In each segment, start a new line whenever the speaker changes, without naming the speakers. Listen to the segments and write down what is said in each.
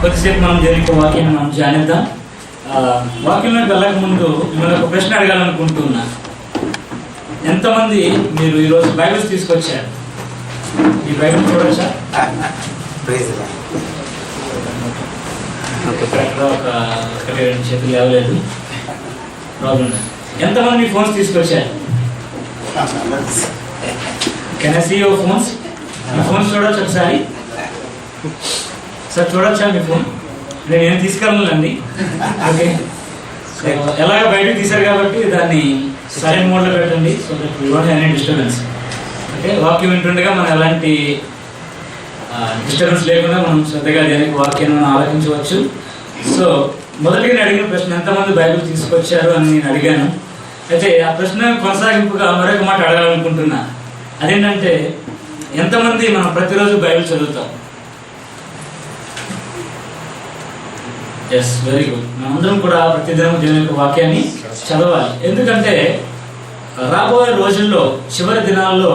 కొద్దిసేపు మనం జరిగే వాక్యాన్ని మనం ధ్యానిద్దాం. వాక్యంలోకి వెళ్ళక ముందు మిమ్మల్ని ఒక ప్రశ్న అడగాలనుకుంటున్నా. ఎంతమంది మీరు ఈరోజు బైబిల్స్ తీసుకొచ్చారు? ఈ బైబిల్ చూడొచ్చా? ఒకటి రెండు చేతులు లేవలేదు, ప్రాబ్లం లేదు. ఎంతమంది మీ ఫోన్స్ తీసుకొచ్చారు? Can I see your phones? మీ ఫోన్స్ చూడొచ్చు ఒకసారి? సార్ చూడొచ్చా మీ ఫోన్? నేను తీసుకెళ్ళాలండి. ఓకే, ఎలాగ బయటకు తీశారు కాబట్టి దాన్ని సైలెంట్ మోడ్లో పెట్టండి. So that we don't have any disturbance. Okay, వాక్యం వింటుండగా మనం ఎలాంటి డిస్టర్బెన్స్ లేకుండా మనం శ్రద్ధగా దేనికి వాక్యాన్ని మనం ఆలోచించవచ్చు. సో మొదటిగా నేను అడిగిన ప్రశ్న, ఎంతమంది బైబిల్ తీసుకొచ్చారు అని నేను అడిగాను. అయితే ఆ ప్రశ్న కొనసాగింపుగా మరొక మాట అడగాలనుకుంటున్నా. అదేంటంటే, ఎంతమంది మనం ప్రతిరోజు బైబిల్ చదువుతాం? Yes, very good. మనందరం కూడా ప్రతిదినం దేవుని యొక్క వాక్యాన్ని చదవాలి. ఎందుకంటే రాబోయే రోజుల్లో, చివరి దినాల్లో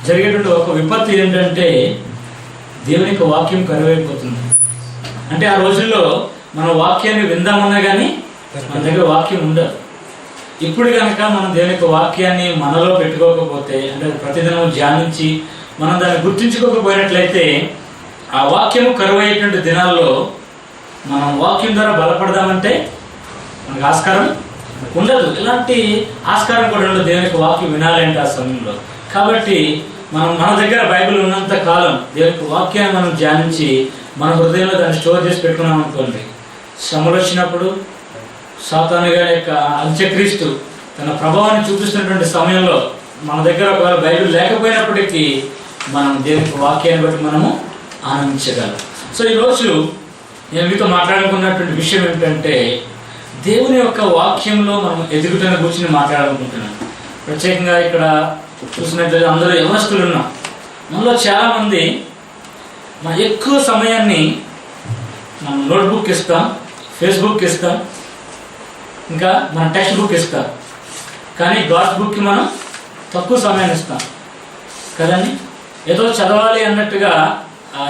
జరిగేటువంటి ఒక విపత్తు ఏంటంటే, దేవుని యొక్క వాక్యం కరువైపోతుంది. అంటే ఆ రోజుల్లో మన వాక్యాన్ని విందామన్నా కానీ మన దగ్గర వాక్యం ఉండదు. ఇప్పుడు కనుక మనం దేవుని యొక్క వాక్యాన్ని మనలో పెట్టుకోకపోతే, అంటే ప్రతిదినం ధ్యానించి మనం దాన్ని గుర్తించుకోకపోయినట్లయితే, ఆ వాక్యము కరువయ్యేటువంటి దినాల్లో మనం వాక్యం ద్వారా బలపడదామంటే మనకు ఆస్కారం ఉండదు. ఇలాంటి ఆస్కారం కూడా ఉండదు దేవుని యొక్క వాక్యం వినాలంటే ఆ సమయంలో. కాబట్టి మన దగ్గర బైబిల్ ఉన్నంత కాలం దేవుని యొక్క వాక్యాన్ని మనం ధ్యానించి మన హృదయంలో దాన్ని స్టోర్ చేసి పెట్టుకున్నాం అనుకోండి, శ్రమలు వచ్చినప్పుడు, సాతాను గారి యొక్క అంత్యక్రీస్తు తన ప్రభావాన్ని చూపిస్తున్నటువంటి సమయంలో మన దగ్గర ఒకవేళ బైబిల్ లేకపోయినప్పటికీ మనం దేవుని వాక్యాన్ని బట్టి మనము ఆనందించగలం. సో ఈరోజు నేను మీతో మాట్లాడుకున్నటువంటి విషయం ఏమిటంటే, దేవుని యొక్క వాక్యంలో మనం ఎదుగుటను గురించి మాట్లాడాలనుకుంటున్నాను. ప్రత్యేకంగా ఇక్కడ చూసినట్లయితే అందరూ యవనస్తులు ఉన్నాం. మనలో చాలామంది మన ఎక్కువ సమయాన్ని మనం నోట్బుక్ ఇస్తాం, ఫేస్బుక్ ఇస్తాం, ఇంకా మన టెక్స్ట్ బుక్ ఇస్తాం. కానీ గాడ్స్ బుక్కి మనం తక్కువ సమయాన్ని ఇస్తాం కదండి. ఏదో చదవాలి అన్నట్టుగా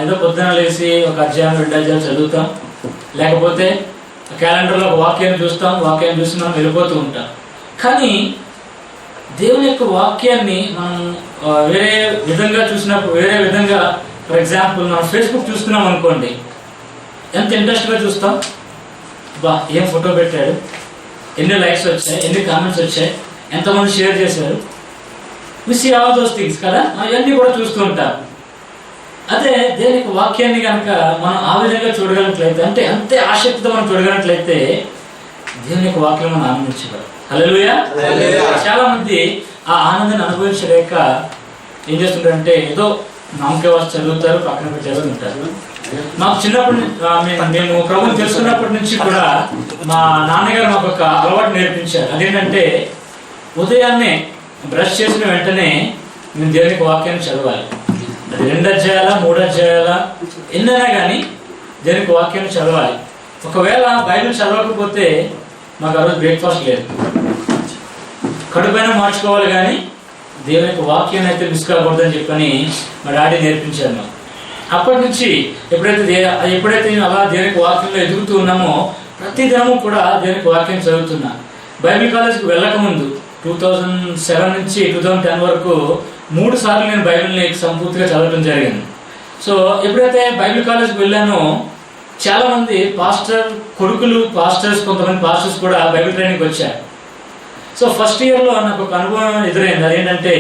ఏదో పొద్దున లేసి ఒక అధ్యాయం 2 అధ్యాయాలు చదువుతాం, లేకపోతే క్యాలెండర్లో ఒక వాక్యాన్ని చూస్తాం, వాక్యాన్ని చూసి మనం వెళ్ళిపోతూ ఉంటాం. కానీ దేవుని యొక్క వాక్యాన్ని మనం వేరే విధంగా చూసినప్పుడు, వేరే విధంగా, ఫర్ ఎగ్జాంపుల్ మనం ఫేస్బుక్ చూస్తున్నాం అనుకోండి, ఎంత ఇంట్రెస్ట్గా చూస్తాం. బా, ఏం ఫోటో పెట్టాడు, ఎన్ని లైక్స్ వచ్చాయి, ఎన్ని కామెంట్స్ వచ్చాయి, ఎంతమంది షేర్ చేశారు, we see all those things కదా, ఇవన్నీ కూడా చూస్తూ ఉంటాం. అదే దేవుని యొక్క వాక్యాన్ని కనుక మనం ఆ విధంగా చూడగలిగినట్లయితే, అంటే అంతే ఆసక్తితో మనం చూడగలిగినట్లయితే దేవుని యొక్క వాక్యం మనం ఆనందించగలం. హల్లెలూయా. చాలా మంది ఆ ఆనందాన్ని అనుభవించలేక ఏం చేస్తుంటారంటే, ఏదో నామకే వాసు చదువుతారు, పక్కన పెట్టి చదువుతుంటారు. మాకు చిన్నప్పటి మేము ప్రభువుని తెలుసుకున్నప్పటి నుంచి కూడా మా నాన్నగారు మాకు ఒక అలవాటు నేర్పించారు. అదేంటంటే, ఉదయాన్నే బ్రష్ చేసిన వెంటనే మేము దేవుని వాక్యాన్ని చదవాలి. అది 2 అధ్యాయాల 3 అధ్యాయాల ఎన్నైనా కానీ దేవుని వాక్యాన్ని చదవాలి. ఒకవేళ బైబిల్ చదవకపోతే మాకు ఆ రోజు బ్రేక్ఫాస్ట్ లేదు. కడుపైన మార్చుకోవాలి, కానీ దేవుని యొక్క వాక్యాన్ని అయితే మిస్ కాకూడదని చెప్పని మా డాడీ నేర్పించారు మాకు. అప్పటి నుంచి ఎప్పుడైతే అలా దేవుని వాక్యంలో ఎదుగుతూ ఉన్నామో, ప్రతి దినము కూడా దేవుని వాక్యం చదువుతున్నా. బైబిల్ కాలేజ్కి వెళ్ళకముందు 2007 నుంచి 2010 వరకు 3 సార్లు నేను బైబిల్ని సంపూర్తిగా చదవడం జరిగింది. సో ఎప్పుడైతే బైబిల్ కాలేజ్కి వెళ్ళానో, చాలామంది పాస్టర్ కొడుకులు, కొంతమంది పాస్టర్స్ కూడా బైబిల్ ట్రైనింగ్కి వచ్చారు. సో ఫస్ట్ ఇయర్లో నాకు ఒక అనుభవం ఎదురైంది. అదేంటంటే,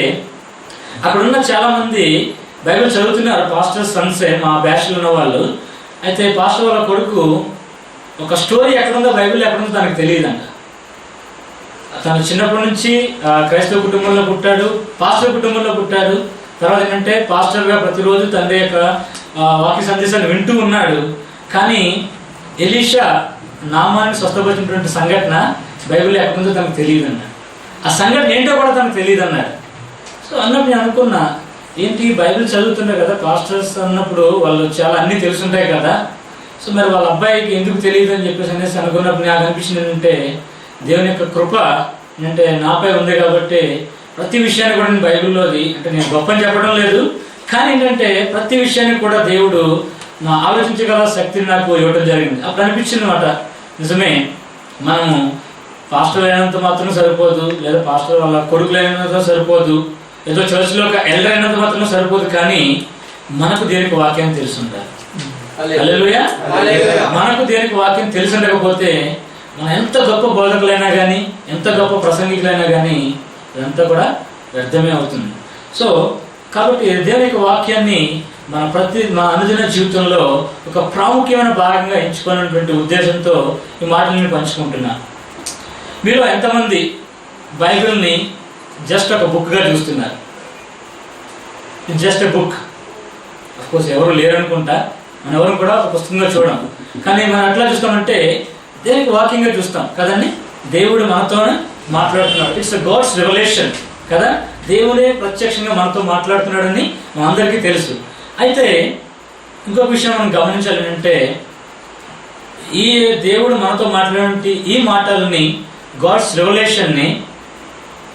అక్కడున్న చాలామంది బైబిల్ చదువుతున్నారు, పాస్టర్ సన్సే, మా బ్యాచ్లో ఉన్న వాళ్ళు. అయితే పాస్టర్ వాళ్ళ కొడుకు ఒక స్టోరీ ఎక్కడుందో, బైబిల్ ఎక్కడుందో తనకు తెలియదంట. తను చిన్నప్పటి నుంచి క్రైస్తవ కుటుంబంలో పుట్టాడు, పాస్టర్ కుటుంబంలో పుట్టాడు. తర్వాత ఏంటంటే, పాస్టర్గా ప్రతిరోజు తండ్రి యొక్క వాక్య సందేశాన్ని వింటూ ఉన్నాడు. కానీ ఎలీషా నామాన్ని స్వస్థపరిచినటువంటి సంఘటన బైబిల్ ఎక్కడుందో తనకు తెలియదన్నాడు. ఆ సంఘటన ఏంటో కూడా తనకు తెలియదు అన్నాడు. సో అన్నప్పుడు నేను అనుకున్నా, ఏంటి బైబిల్ చదువుతుంటారు కదా పాస్టర్స్ అన్నప్పుడు, వాళ్ళు చాలా అన్నీ తెలుసుంటాయి కదా, సో మరి వాళ్ళ అబ్బాయికి ఎందుకు తెలియదు అని చెప్పేసి అనేసి అనుకున్నప్పుడు నాకు అనిపించింది ఏంటంటే, దేవుని యొక్క కృప అంటే నాపై ఉంది కాబట్టి ప్రతి విషయాన్ని కూడా నేను బైబిల్లోది, అంటే నేను గొప్పని చెప్పడం లేదు, కానీ ఏంటంటే ప్రతి విషయాన్ని కూడా దేవుడు నా ఆలోచించగల శక్తిని నాకు ఇవ్వడం జరిగింది. అప్పుడు అనిపించింది అన్నమాట, నిజమే, మనము పాస్టర్ అయినంత మాత్రం సరిపోదు, లేదా పాస్టర్ వాళ్ళ కొడుకులు అయినంత సరిపోదు, ఏదో చర్చిలో ఒక ఎల్డర్ అయినంత మాత్రం సరిపోదు, కానీ మనకు దేనికి వాక్యం తెలుసుంటారు. హల్లెలూయా. మనకు దేనికి వాక్యం తెలిసి ఉండకపోతే మనం ఎంత గొప్ప బోధకులైనా కానీ, ఎంత గొప్ప ప్రసంగికులైనా కానీ ఇదంతా కూడా వ్యర్థమే అవుతుంది. సో కాబట్టి దేవుని వాక్యాన్ని మన అనుదిన జీవితంలో ఒక ప్రాముఖ్యమైన భాగంగా ఎంచుకున్నటువంటి ఉద్దేశంతో ఈ మాటలను పంచుకుంటున్నా. మీరు ఎంతమంది బైబిల్ని జస్ట్ ఒక బుక్గా చూస్తున్నారు? Just a book. అఫ్కోర్స్ ఎవరు లేరనుకుంటా, మనం ఎవరు కూడా ఒక పుస్తకంగా చూడం, కానీ మనం ఎట్లా చూస్తామంటే దేనికి వాక్యంగా చూస్తాం కదండి. దేవుడు మనతోనే మాట్లాడుతున్నాడు. ఇట్స్ గాడ్స్ రెవల్యూషన్ కదా, దేవుడే ప్రత్యక్షంగా మనతో మాట్లాడుతున్నాడని మనందరికీ తెలుసు. అయితే ఇంకొక విషయం మనం గమనించాలి అంటే, ఈ దేవుడు మనతో మాట్లాడే ఈ మాటలని, గాడ్స్ రెవల్యూషన్ని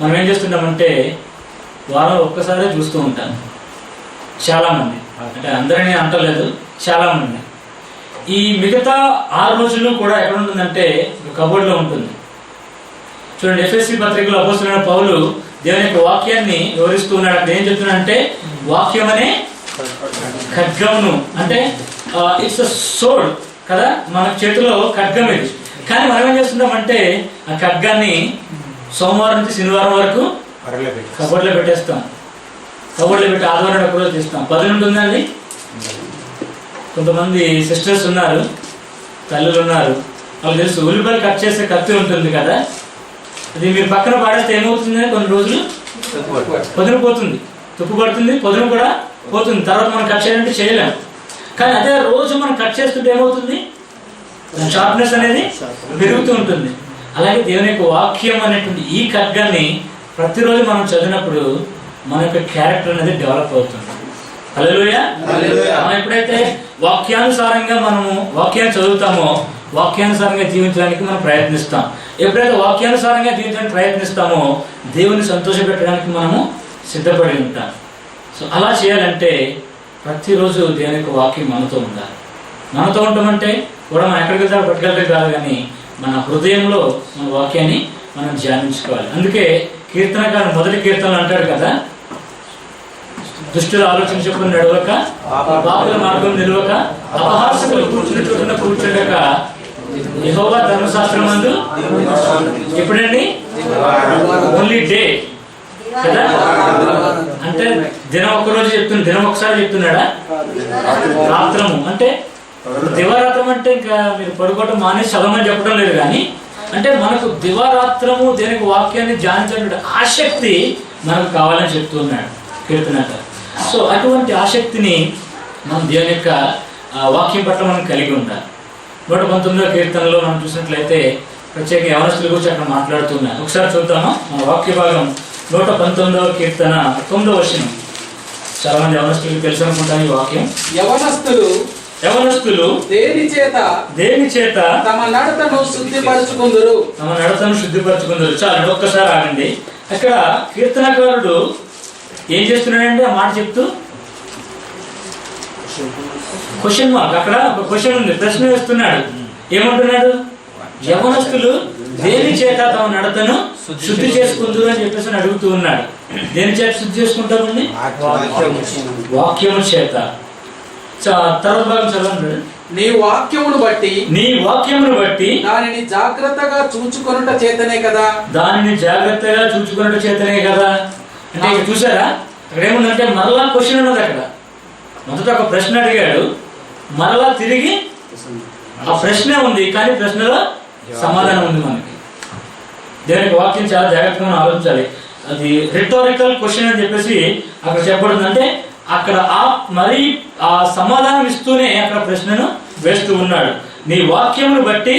మనం ఏం చేస్తుంటామంటే వారం ఒక్కసారి చూస్తూ ఉంటాం. చాలామంది, అంటే అందరినీ అంటలేదు, చాలామంది. ఈ మిగతా 6 రోజులు కూడా ఎక్కడ ఉంటుందంటే కబోర్డ్లో ఉంటుంది. చూడండి, ఎఫెసీ పత్రికలో అపోస్తలుడైన పౌలు దేవుని యొక్క వాక్యాన్ని వివరిస్తూ ఉన్నాడు. అంటే ఏం చెప్తున్నాడంటే, వాక్యం అనే ఖడ్గమును, అంటే ఇట్స్ అ సోడ్ కదా, మన చేతిలో ఖడ్గం ఇది. కానీ మనం ఏం చేస్తున్నామంటే ఆ ఖడ్గాన్ని సోమవారం నుంచి శనివారం వరకు కబోర్డ్లో పెట్టేస్తాం. కబోర్డ్లో పెట్టి ఆదివారం ఒక రోజు తీస్తాం. పదులు ఉంటుందండి. కొంతమంది సిస్టర్స్ ఉన్నారు, తల్లులు ఉన్నారు, వాళ్ళు తెలుసు ఉల్లిపాయలు కట్ చేసే కత్తి ఉంటుంది కదా, అది మీరు పక్కన పాడేస్తే ఏమవుతుంది, కొన్ని రోజులు పొదును పోతుంది, తుప్పు పడుతుంది, పొదును కూడా పోతుంది. తర్వాత మనం కట్ చేయాలంటే చేయలేము. కానీ అదే రోజు మనం కట్ చేస్తుంటే ఏమవుతుంది, షార్ప్నెస్ అనేది పెరుగుతూ ఉంటుంది. అలాగే దేవుని యొక్క వాక్యం అనేటువంటి ఈ ఖడ్గాన్ని ప్రతిరోజు మనం చదివినప్పుడు మన యొక్క క్యారెక్టర్ అనేది డెవలప్ అవుతుంది. హల్లెలూయా. మనం ఎప్పుడైతే వాక్యానుసారంగా మనము వాక్యాన్ని చదువుతామో వాక్యానుసారంగా జీవించడానికి మనం ప్రయత్నిస్తాం. ఎప్పుడైతే వాక్యానుసారంగా జీవించడానికి ప్రయత్నిస్తామో దేవుని సంతోషపెట్టడానికి మనము సిద్ధపడి ఉంటాం. సో అలా చేయాలంటే ప్రతిరోజు దేవుని యొక్క వాక్యం మనతో ఉండాలి. మనతో ఉంటామంటే కూడా మనం ఎక్కడికి వెళ్తారో పట్టుకెళ్ళడం కాదు, కానీ మన హృదయంలో మన వాక్యాన్ని మనం ధ్యానించుకోవాలి. అందుకే కీర్తనకారు మొదటి కీర్తనలు అంటాడు కదా, దుష్టులు ఆలోచన చెప్పుకుని నడవక, పాపుల మార్గం నిలవక, అపహాసకులు కూర్చుని చోటున కూర్చుండక, యెహోవా ధర్మశాస్త్రం నందు ఎప్పుడండి, ఓన్లీ డే కదా, అంటే దినం ఒక్కరోజు చెప్తున్నా, దినం ఒకసారి చెప్తున్నాడా, రాత్రము అంటే దివారాత్రం అంటే ఇంకా మీరు పడుకోవటం మానేసి చదవమని చెప్పడం లేదు, కానీ అంటే మనకు దివారాత్రము దేనికి వాక్యాన్ని ధ్యానించే ఆసక్తి మనకు కావాలని చెప్తున్నాడు కీర్తనకారు. సో అటువంటి ఆసక్తిని మనం దేవుని యొక్క వాక్యం పట్ల మనం కలిగి ఉండాలి. 119వ కీర్తనలో మనం చూసినట్లయితే ప్రత్యేక యవనస్తుల గురించి అక్కడ మాట్లాడుతున్నారు. ఒకసారి చూద్దామా మన వాక్య భాగం. 119వ కీర్తన 9వ వచనం. చాలా మంది యవనస్తులకు తెలుసు అనుకుంటాను ఈ వాక్యం. యవనస్తులు దేని చేత తమ నడతను శుద్ధిపరచుకుందరు. చాలు ఒక్కసారి ఆగండి. అక్కడ కీర్తనకారుడు ఏం చేస్తున్నాడంటే ఆ మాట చెప్తూ క్వశ్చన్ మార్క్, అక్కడ ఒక క్వశ్చన్ ఉంది, ప్రశ్న వేస్తున్నాడు. ఏమంటున్నాడు? యవనస్తులు దేని చేత తమ నడతను శుద్ధి చేసుకుందరు అని చెప్పేసి అడుగుతూ ఉన్నాడు. దేని చేత శుద్ధి చేసుకుంటామండి? వాక్యము చేత. తర్వాత భాగం చదవండి.
నీ వాక్యమును బట్టి దానిని జాగ్రత్తగా చూచుకొనుట చేతనే కదా.
అంటే చూసారా అక్కడ ఏముందంటే మరలా క్వశ్చన్ ఉన్నది. అక్కడ మొదట ఒక ప్రశ్న అడిగాడు, మరలా తిరిగి ఆ ప్రశ్నే ఉంది, కానీ ప్రశ్నలో సమాధానం ఉంది. మనకి దేవునికి వాక్యం చాలా జాగ్రత్తగా ఆలోచించాలి. అది రిటారికల్ క్వశ్చన్ అని చెప్పేసి అక్కడ చెప్పబడుతుంది. అంటే అక్కడ మరి ఆ సమాధానం ఇస్తూనే అక్కడ ప్రశ్నను వేస్తూ ఉన్నాడు. నీ వాక్యమును బట్టి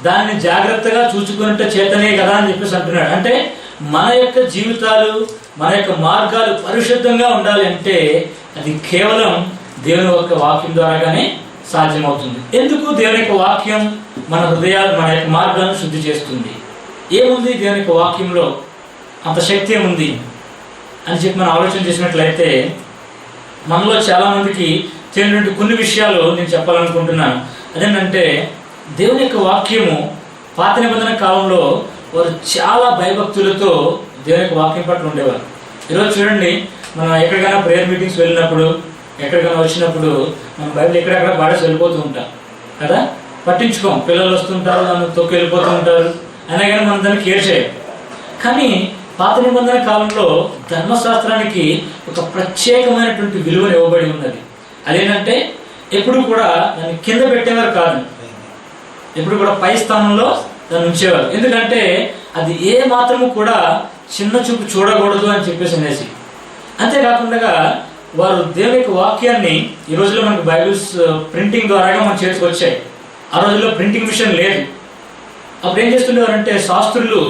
దాన్ని జాగ్రత్తగా చూచుకున్నట్టు చేతనే కదా అని చెప్పేసి అంటున్నాడు. అంటే మన యొక్క జీవితాలు, మన యొక్క మార్గాలు పరిశుద్ధంగా ఉండాలి అంటే అది కేవలం దేవుని యొక్క వాక్యం ద్వారాగానే సాధ్యమవుతుంది. ఎందుకు? దేవుని యొక్క వాక్యం మన హృదయాలు, మన యొక్క మార్గాలను శుద్ధి చేస్తుంది. ఏముంది దేవుని యొక్క వాక్యంలో? అంత శక్తి ఏముంది అని చెప్పి మనం ఆలోచన చేసినట్లయితే మనలో చాలా మందికి తెలియనటువంటి కొన్ని విషయాలు నేను చెప్పాలనుకుంటున్నాను. అదేంటంటే దేవుని యొక్క వాక్యము పాత నిబంధన కాలంలో వారు చాలా భయభక్తులతో దేవుని యొక్క వాక్యం పట్ల ఉండేవారు. ఈరోజు చూడండి, మనం ఎక్కడికైనా ప్రేయర్ మీటింగ్స్ వెళ్ళినప్పుడు, ఎక్కడికైనా వచ్చినప్పుడు మనం బైబిల్ ఎక్కడెక్కడ పాడేసి వెళ్ళిపోతూ ఉంటాం కదా, పట్టించుకోం. పిల్లలు వస్తుంటారు, నన్ను తొక్కి వెళ్ళిపోతూ ఉంటారు, అయినా కానీ మనం దాన్ని కేర్ చేయం. కానీ పాత నిబంధన కాలంలో ధర్మశాస్త్రానికి ఒక ప్రత్యేకమైనటువంటి విలువ ఇవ్వబడి ఉన్నది. అదేంటంటే ఎప్పుడు కూడా దాన్ని కింద పెట్టేవారు కాదు, ఎప్పుడు కూడా పై స్థానంలో దాన్ని ఉంచేవారు. ఎందుకంటే అది ఏ మాత్రము కూడా చిన్న చూపు చూడకూడదు అని చెప్పేసి అనేసి. అంతేకాకుండా వారు దేవుని యొక్క వాక్యాన్ని, ఈ రోజుల్లో మనకు బైబిల్స్ ప్రింటింగ్ ద్వారాగా మన చేతికి వచ్చాయి. ఆ రోజుల్లో ప్రింటింగ్ మిషన్ లేదు. అప్పుడు ఏం చేస్తుండేవారంటే శాస్త్రులు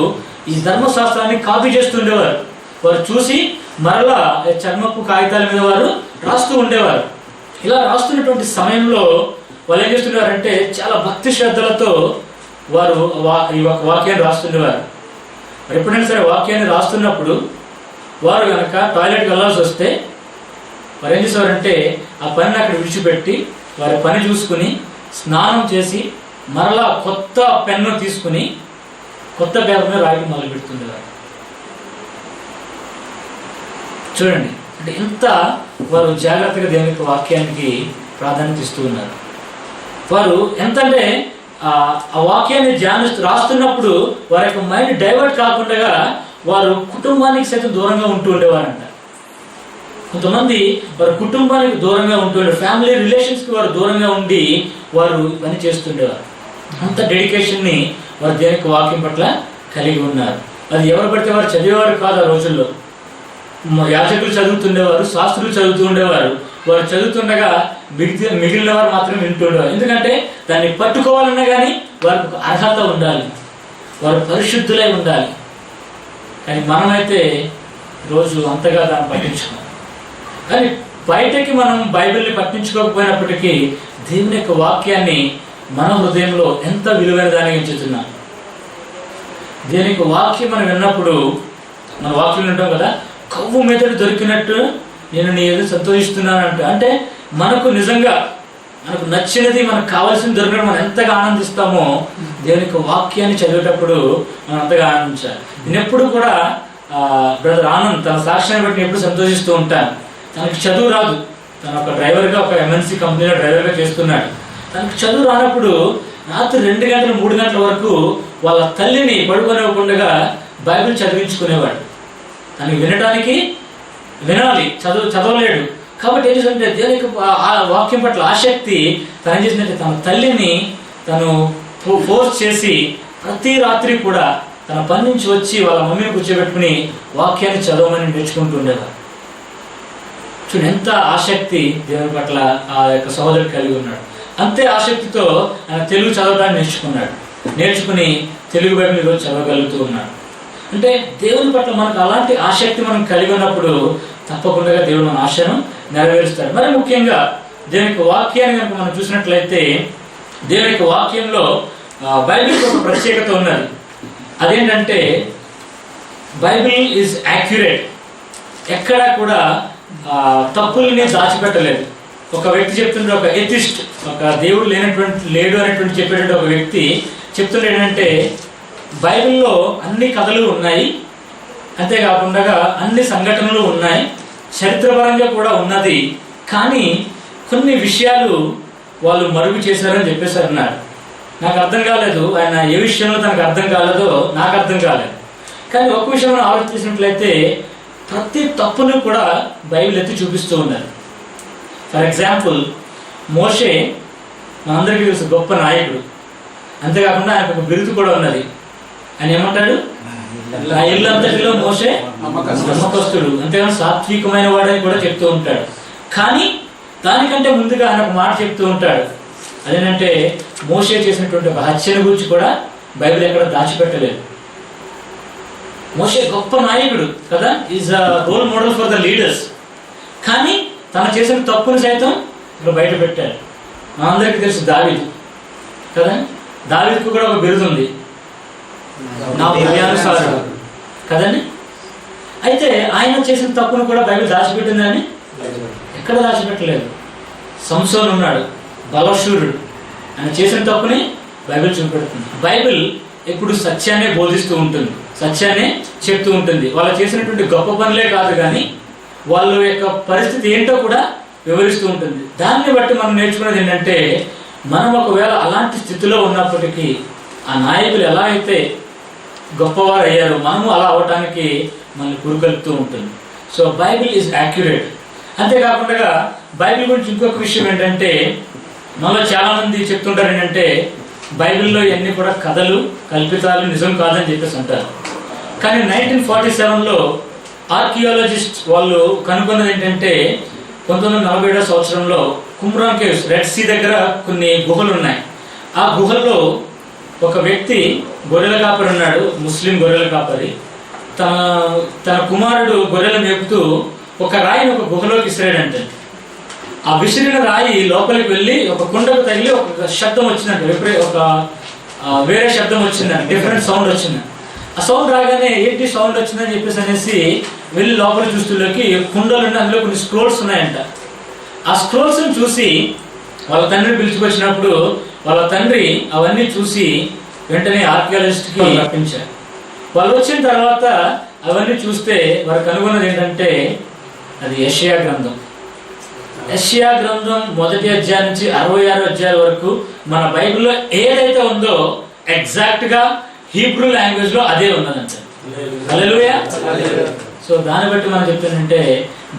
ఈ ధర్మశాస్త్రాన్ని కాపీ చేస్తుండేవారు. వారు చూసి మరలా చర్మపు కాగితాల మీద వారు రాస్తూ ఉండేవారు. ఇలా రాస్తున్నటువంటి సమయంలో వాళ్ళు ఏం చేస్తుండేవారంటే చాలా భక్తి శ్రద్ధలతో వారు ఈ వాక్యాన్ని రాస్తుండేవారు. మరి ఎప్పుడైనా సరే వాక్యాన్ని రాస్తున్నప్పుడు వారు కనుక టాయిలెట్కి వెళ్ళాల్సి వస్తే వారు ఏం చేసేవారంటే ఆ పనిని అక్కడ విడిచిపెట్టి వారి పని చూసుకుని స్నానం చేసి మరలా కొత్త పెన్ను తీసుకుని కొత్త పేపర్ మీద రాయడం మొదలు పెడుతుండేవారు. చూడండి, అంటే ఎంత వారు జాగ్రత్తగా దేవుని యొక్క వాక్యానికి ప్రాధాన్యత ఇస్తూ ఉన్నారు. వారు ఎంతంటే ఆ వాక్యాన్ని రాస్తున్నప్పుడు వారి యొక్క మైండ్ డైవర్ట్ కాకుండా వారు కుటుంబానికి సైతం దూరంగా ఉంటూ ఉండేవారంట. కొంతమంది వారి కుటుంబానికి దూరంగా ఉంటూ ఫ్యామిలీ రిలేషన్స్కి వారు దూరంగా ఉండి వారు పని చేస్తుండేవారు. అంత డెడికేషన్ని వారు దేవుని వాక్యం పట్ల కలిగి ఉన్నారు. అది ఎవరు పడితే వారు చదివేవారు కాదు. ఆ రోజుల్లో యాజకులు చదువుతుండేవారు, శాస్త్రులు చదువుతూ ఉండేవారు. వారు చదువుతుండగా మిగిలిన వారు మాత్రం వింటూ ఉండేవారు. ఎందుకంటే దాన్ని పట్టుకోవాలన్నా కానీ వారికి ఒక అర్హత ఉండాలి, వారు పరిశుద్ధులై ఉండాలి. కానీ మనమైతే రోజు అంతగా దాన్ని పట్టించుకోం. కానీ బయటకి మనం బైబిల్ని పట్టించుకోకపోయినప్పటికీ దేవుని యొక్క వాక్యాన్ని మన హృదయంలో ఎంత విలువైన దాన్ని ఎంచుతున్నాం. దేవుని యొక్క వాక్యం మనం విన్నప్పుడు, మన వాక్యం వింటాం కదా, కవ్వు మెదడు దొరికినట్టు నేను నీ ఎదురు సంతోషిస్తున్నానంట. అంటే మనకు నిజంగా మనకు నచ్చినది, మనకు కావాల్సింది దొరికినప్పుడు మనం ఎంతగా ఆనందిస్తామో దేవుని యొక్క వాక్యాన్ని చదివేటప్పుడు మనం అంతగా ఆనందించాలి. నేను ఎప్పుడు కూడా బ్రదర్ ఆనంద్ తన సాక్ష్యాన్ని బట్టి ఎప్పుడు సంతోషిస్తూ ఉంటాను. తనకి చదువు రాదు, తను ఒక డ్రైవర్గా, ఒక MNC కంపెనీలో డ్రైవర్గా చేస్తున్నాడు. తనకు చదువు రానప్పుడు రాత్రి 2 గంటలు 3 గంటల వరకు వాళ్ళ తల్లిని పడుకోనివ్వకుండా బైబిల్ చదివించుకునేవాడు. తనకి వినాలి, చదవలేడు. కాబట్టి ఏం చేస్తుంటే దేవుని వాక్యం పట్ల ఆసక్తి తను ఏం చేసిందంటే తన తల్లిని తను ఫోర్స్ చేసి ప్రతి రాత్రి కూడా తన పని నుంచి వచ్చి వాళ్ళ మమ్మీని కూర్చోబెట్టుకుని వాక్యాన్ని చదవమని నేర్చుకుంటూ ఉండేవారు. చూడు ఎంత ఆసక్తి దేవుని పట్ల ఆ యొక్క సహోదరుడు కలిగి ఉన్నాడు. అంతే ఆసక్తితో ఆయన తెలుగు చదవడాన్ని నేర్చుకుని తెలుగు బైబిల్ ఈరోజు చదవగలుగుతూ ఉన్నాడు. అంటే దేవుని పట్ల మనకు అలాంటి ఆసక్తి మనం కలిగి ఉన్నప్పుడు తప్పకుండా దేవుడు మన ఆశను నెరవేరుస్తాడు. మరి ముఖ్యంగా దేవుని యొక్క వాక్యాన్ని కనుక మనం చూసినట్లయితే దేవుని యొక్క వాక్యంలో బైబిల్కి ఒక ప్రత్యేకత ఉన్నది. అదేంటంటే బైబిల్ ఈజ్ యాక్యురేట్. ఎక్కడా కూడా తప్పుల్ని దాచిపెట్టలేదు. ఒక వ్యక్తి చెప్తుంటే, ఒక ఎథిస్ట్, ఒక దేవుడు లేడు అనేటువంటి చెప్పేటువంటి ఒక వ్యక్తి చెప్తుంటే ఏంటంటే బైబిల్లో అన్ని కథలు ఉన్నాయి, అంతేకాకుండా అన్ని సంఘటనలు ఉన్నాయి, చరిత్రపరంగా కూడా ఉన్నది, కానీ కొన్ని విషయాలు వాళ్ళు మరుగు చేశారని చెప్పేసి అన్నారు. నాకు అర్థం కాలేదు, ఆయన ఏ విషయంలో తనకు అర్థం కాలేదో నాకు అర్థం కాలేదు. కానీ ఒక విషయం మనం ఆలోచించినట్లయితే ప్రతి తప్పును కూడా బైబిల్ ఎత్తి చూపిస్తూ ఉన్నారు. ఫర్ ఎగ్జాంపుల్, మోషే మనందరికీ తెలుసు, గొప్ప నాయకుడు. అంతేకాకుండా ఆయనకు ఒక బిరుదు కూడా ఉన్నది. ఆయన ఏమంటాడు, ఆ ఇల్లు అంతటిలో మోషే నమ్మకస్తుడు, అంతేగాని సాత్వికమైన వాడని కూడా చెప్తూ ఉంటాడు. కానీ దానికంటే ముందుగా ఆయన ఒక మాట చెప్తూ ఉంటాడు. అదేంటంటే మోషే చేసినటువంటి ఒక హత్యను గురించి కూడా బైబిల్ ఎక్కడ దాచిపెట్టలేదు. మోషే గొప్ప నాయకుడు కదా, is a role model for the leaders. కానీ తను చేసిన తప్పును సైతం ఇక్కడ బయట పెట్టాడు. మనందరికీ తెలుసు దావీదు కదా, దావీదుకు కూడా ఒక బిరుదు ఉంది, నా హృదయానుసారుడు కదండి. అయితే ఆయన చేసిన తప్పును కూడా బైబిల్ దాచిపెట్టిందని ఎక్కడ దాచిపెట్టలేదు. సంసోన్ ఉన్నాడు, బలశూరుడు. ఆయన చేసిన తప్పుని బైబిల్ చూపెడుతుంది. బైబిల్ ఎప్పుడు సత్యాన్ని బోధిస్తూ ఉంటుంది, సత్యాన్ని చెప్తూ ఉంటుంది. వాళ్ళు చేసినటువంటి గొప్ప పనులే కాదు కానీ వాళ్ళ యొక్క పరిస్థితి ఏంటో కూడా వివరిస్తూ ఉంటుంది. దాన్ని బట్టి మనం నేర్చుకున్నది ఏంటంటే, మనం ఒకవేళ అలాంటి స్థితిలో ఉన్నప్పటికీ ఆ నాయకులు ఎలా అయితే గొప్పవారు అయ్యారో మనము అలా అవటానికి మనల్ని పురుకొల్పుతూ ఉంటుంది. So Bible is accurate. అంతేకాకుండా బైబిల్ గురించి ఇంకొక విషయం ఏంటంటే, మనలో చాలామంది చెప్తుంటారు ఏంటంటే బైబిల్లో ఇవన్నీ కూడా కథలు, కల్పితాలు, నిజం కాదని చెప్పేసి అంటారు. కానీ 1947లో ఆర్కియాలజిస్ట్ వాళ్ళు కనుగొన్నది ఏంటంటే, 1947 సంవత్సరంలో కుమ్రాన్ కేవ్స్, రెడ్ సీ దగ్గర కొన్ని గుహలు ఉన్నాయి. ఆ గుహల్లో ఒక వ్యక్తి గొర్రెల కాపరి ఉన్నాడు, ముస్లిం గొర్రెల కాపరి. తన కుమారుడు గొర్రెలు మేపుతూ ఒక రాయిని ఒక గుహలోకి విసిరాడంటే, ఆ విసిరిన రాయి లోపలికి వెళ్ళి ఒక కుండకు తగిలి ఒక శబ్దం వచ్చిందంటే, ఒక వేరే శబ్దం వచ్చిందంటే, డిఫరెంట్ సౌండ్ వచ్చింది. ఆ సౌండ్ రాగానే ఏంటి సౌండ్ వచ్చిందని చెప్పేసి అనేసి వెళ్ళి లోపల చూస్తులోకి కుండలుండి అందులో కొన్ని స్క్రోల్స్ ఉన్నాయంట. ఆ స్క్రోల్స్ని చూసి వాళ్ళ తండ్రిని పిలుచుకొచ్చినప్పుడు వాళ్ళ తండ్రి అవన్నీ చూసి వెంటనే ఆర్కియాలజిస్ట్కి రప్పించారు. వాళ్ళు వచ్చిన తర్వాత అవన్నీ చూస్తే వారు కనుగొన్నది ఏంటంటే, అది యెషయా గ్రంథం. యెషయా గ్రంథం 1వ అధ్యాయం నుంచి 66వ అధ్యాయం వరకు మన బైబిల్లో ఏదైతే ఉందో ఎగ్జాక్ట్గా హీబ్రూ లాంగ్వేజ్లో అదే ఉన్నదంట. హల్లెలూయా. సో దాన్ని బట్టి మనం చెప్తుందంటే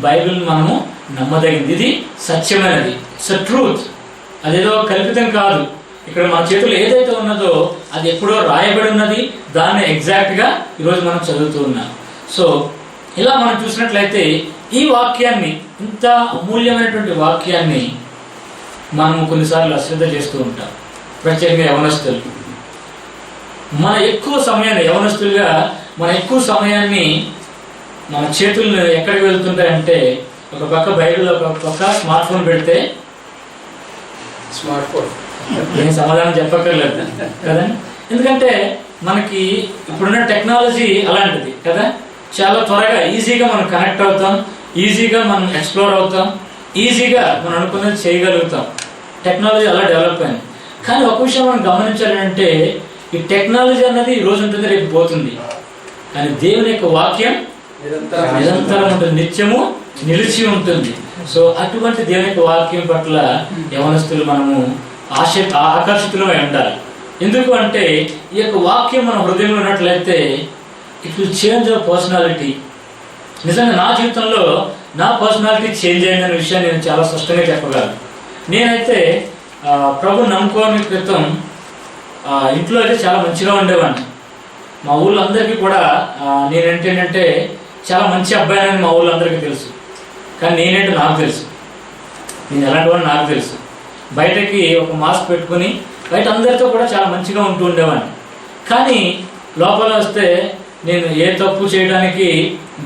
బైబిల్ మనము నమ్మదగింది, ఇది సత్యమైనది, ఇట్స్ ట్రూత్. అదేదో కల్పితం కాదు. ఇక్కడ మన చేతుల్లో ఏదైతే ఉన్నదో అది ఎప్పుడో రాయబడి ఉన్నది, దాన్ని ఎగ్జాక్ట్గా ఈరోజు మనం చదువుతూ ఉన్నాం. సో ఇలా మనం చూసినట్లయితే ఈ వాక్యాన్ని, ఇంత అమూల్యమైనటువంటి వాక్యాన్ని మనం కొన్నిసార్లు అశ్రద్ధ చేస్తూ ఉంటాం. ప్రత్యేకంగా యవనస్తులు మన ఎక్కువ సమయాన్ని, యవనస్తులుగా మన ఎక్కువ సమయాన్ని మన చేతులను ఎక్కడికి వెళ్తుంటాయంటే, ఒక పక్క బైబిల్, ఒక పక్క స్మార్ట్ ఫోన్ పెడితే,
స్మార్ట్ ఫోన్
నేను సమాధానం చెప్పక్కర్లేదు కదా. ఎందుకంటే మనకి ఇప్పుడున్న టెక్నాలజీ అలాంటిది కదా. చాలా త్వరగా ఈజీగా మనం కనెక్ట్ అవుతాం, ఈజీగా మనం ఎక్స్ప్లోర్ అవుతాం, ఈజీగా మనం అనుకున్నది చేయగలుగుతాం. టెక్నాలజీ అలా డెవలప్ అయింది. కానీ ఒక విషయం మనం గమనించాలి అంటే, ఈ టెక్నాలజీ అన్నది ఈ రోజు ఉంటుంది, రేపు పోతుంది. కానీ దేవుని యొక్క వాక్యం నిరంతరం ఉంటుంది, నిత్యము నిలిచి ఉంటుంది. సో అటువంటి దేవుని యొక్క వాక్యం పట్ల యవనస్తులు మనము ఆకర్షితులమై ఉండాలి. ఎందుకు అంటే ఈ యొక్క వాక్యం మన హృదయంలో ఉన్నట్లయితే it will change our personality. నిజంగా నా జీవితంలో నా పర్సనాలిటీ చేంజ్ అయిందనే విషయాన్ని నేను చాలా స్పష్టంగా చెప్పగలను. నేనైతే ప్రభుని నమ్ముకోని క్రితం ఇంట్లో అయితే చాలా మంచిగా ఉండేవాడిని. మా ఊళ్ళో అందరికీ కూడా నేనేంటంటే చాలా మంచి అబ్బాయి అని మా ఊళ్ళో అందరికీ తెలుసు. కానీ నేనేంటో నాకు తెలుసు, నేను ఎలాంటి వాడిని నాకు తెలుసు. బయటకి ఒక మాస్క్ పెట్టుకుని బయట అందరితో కూడా చాలా మంచిగా ఉంటూ ఉండేవాడిని. కానీ లోపల వస్తే నేను ఏ తప్పు చేయడానికి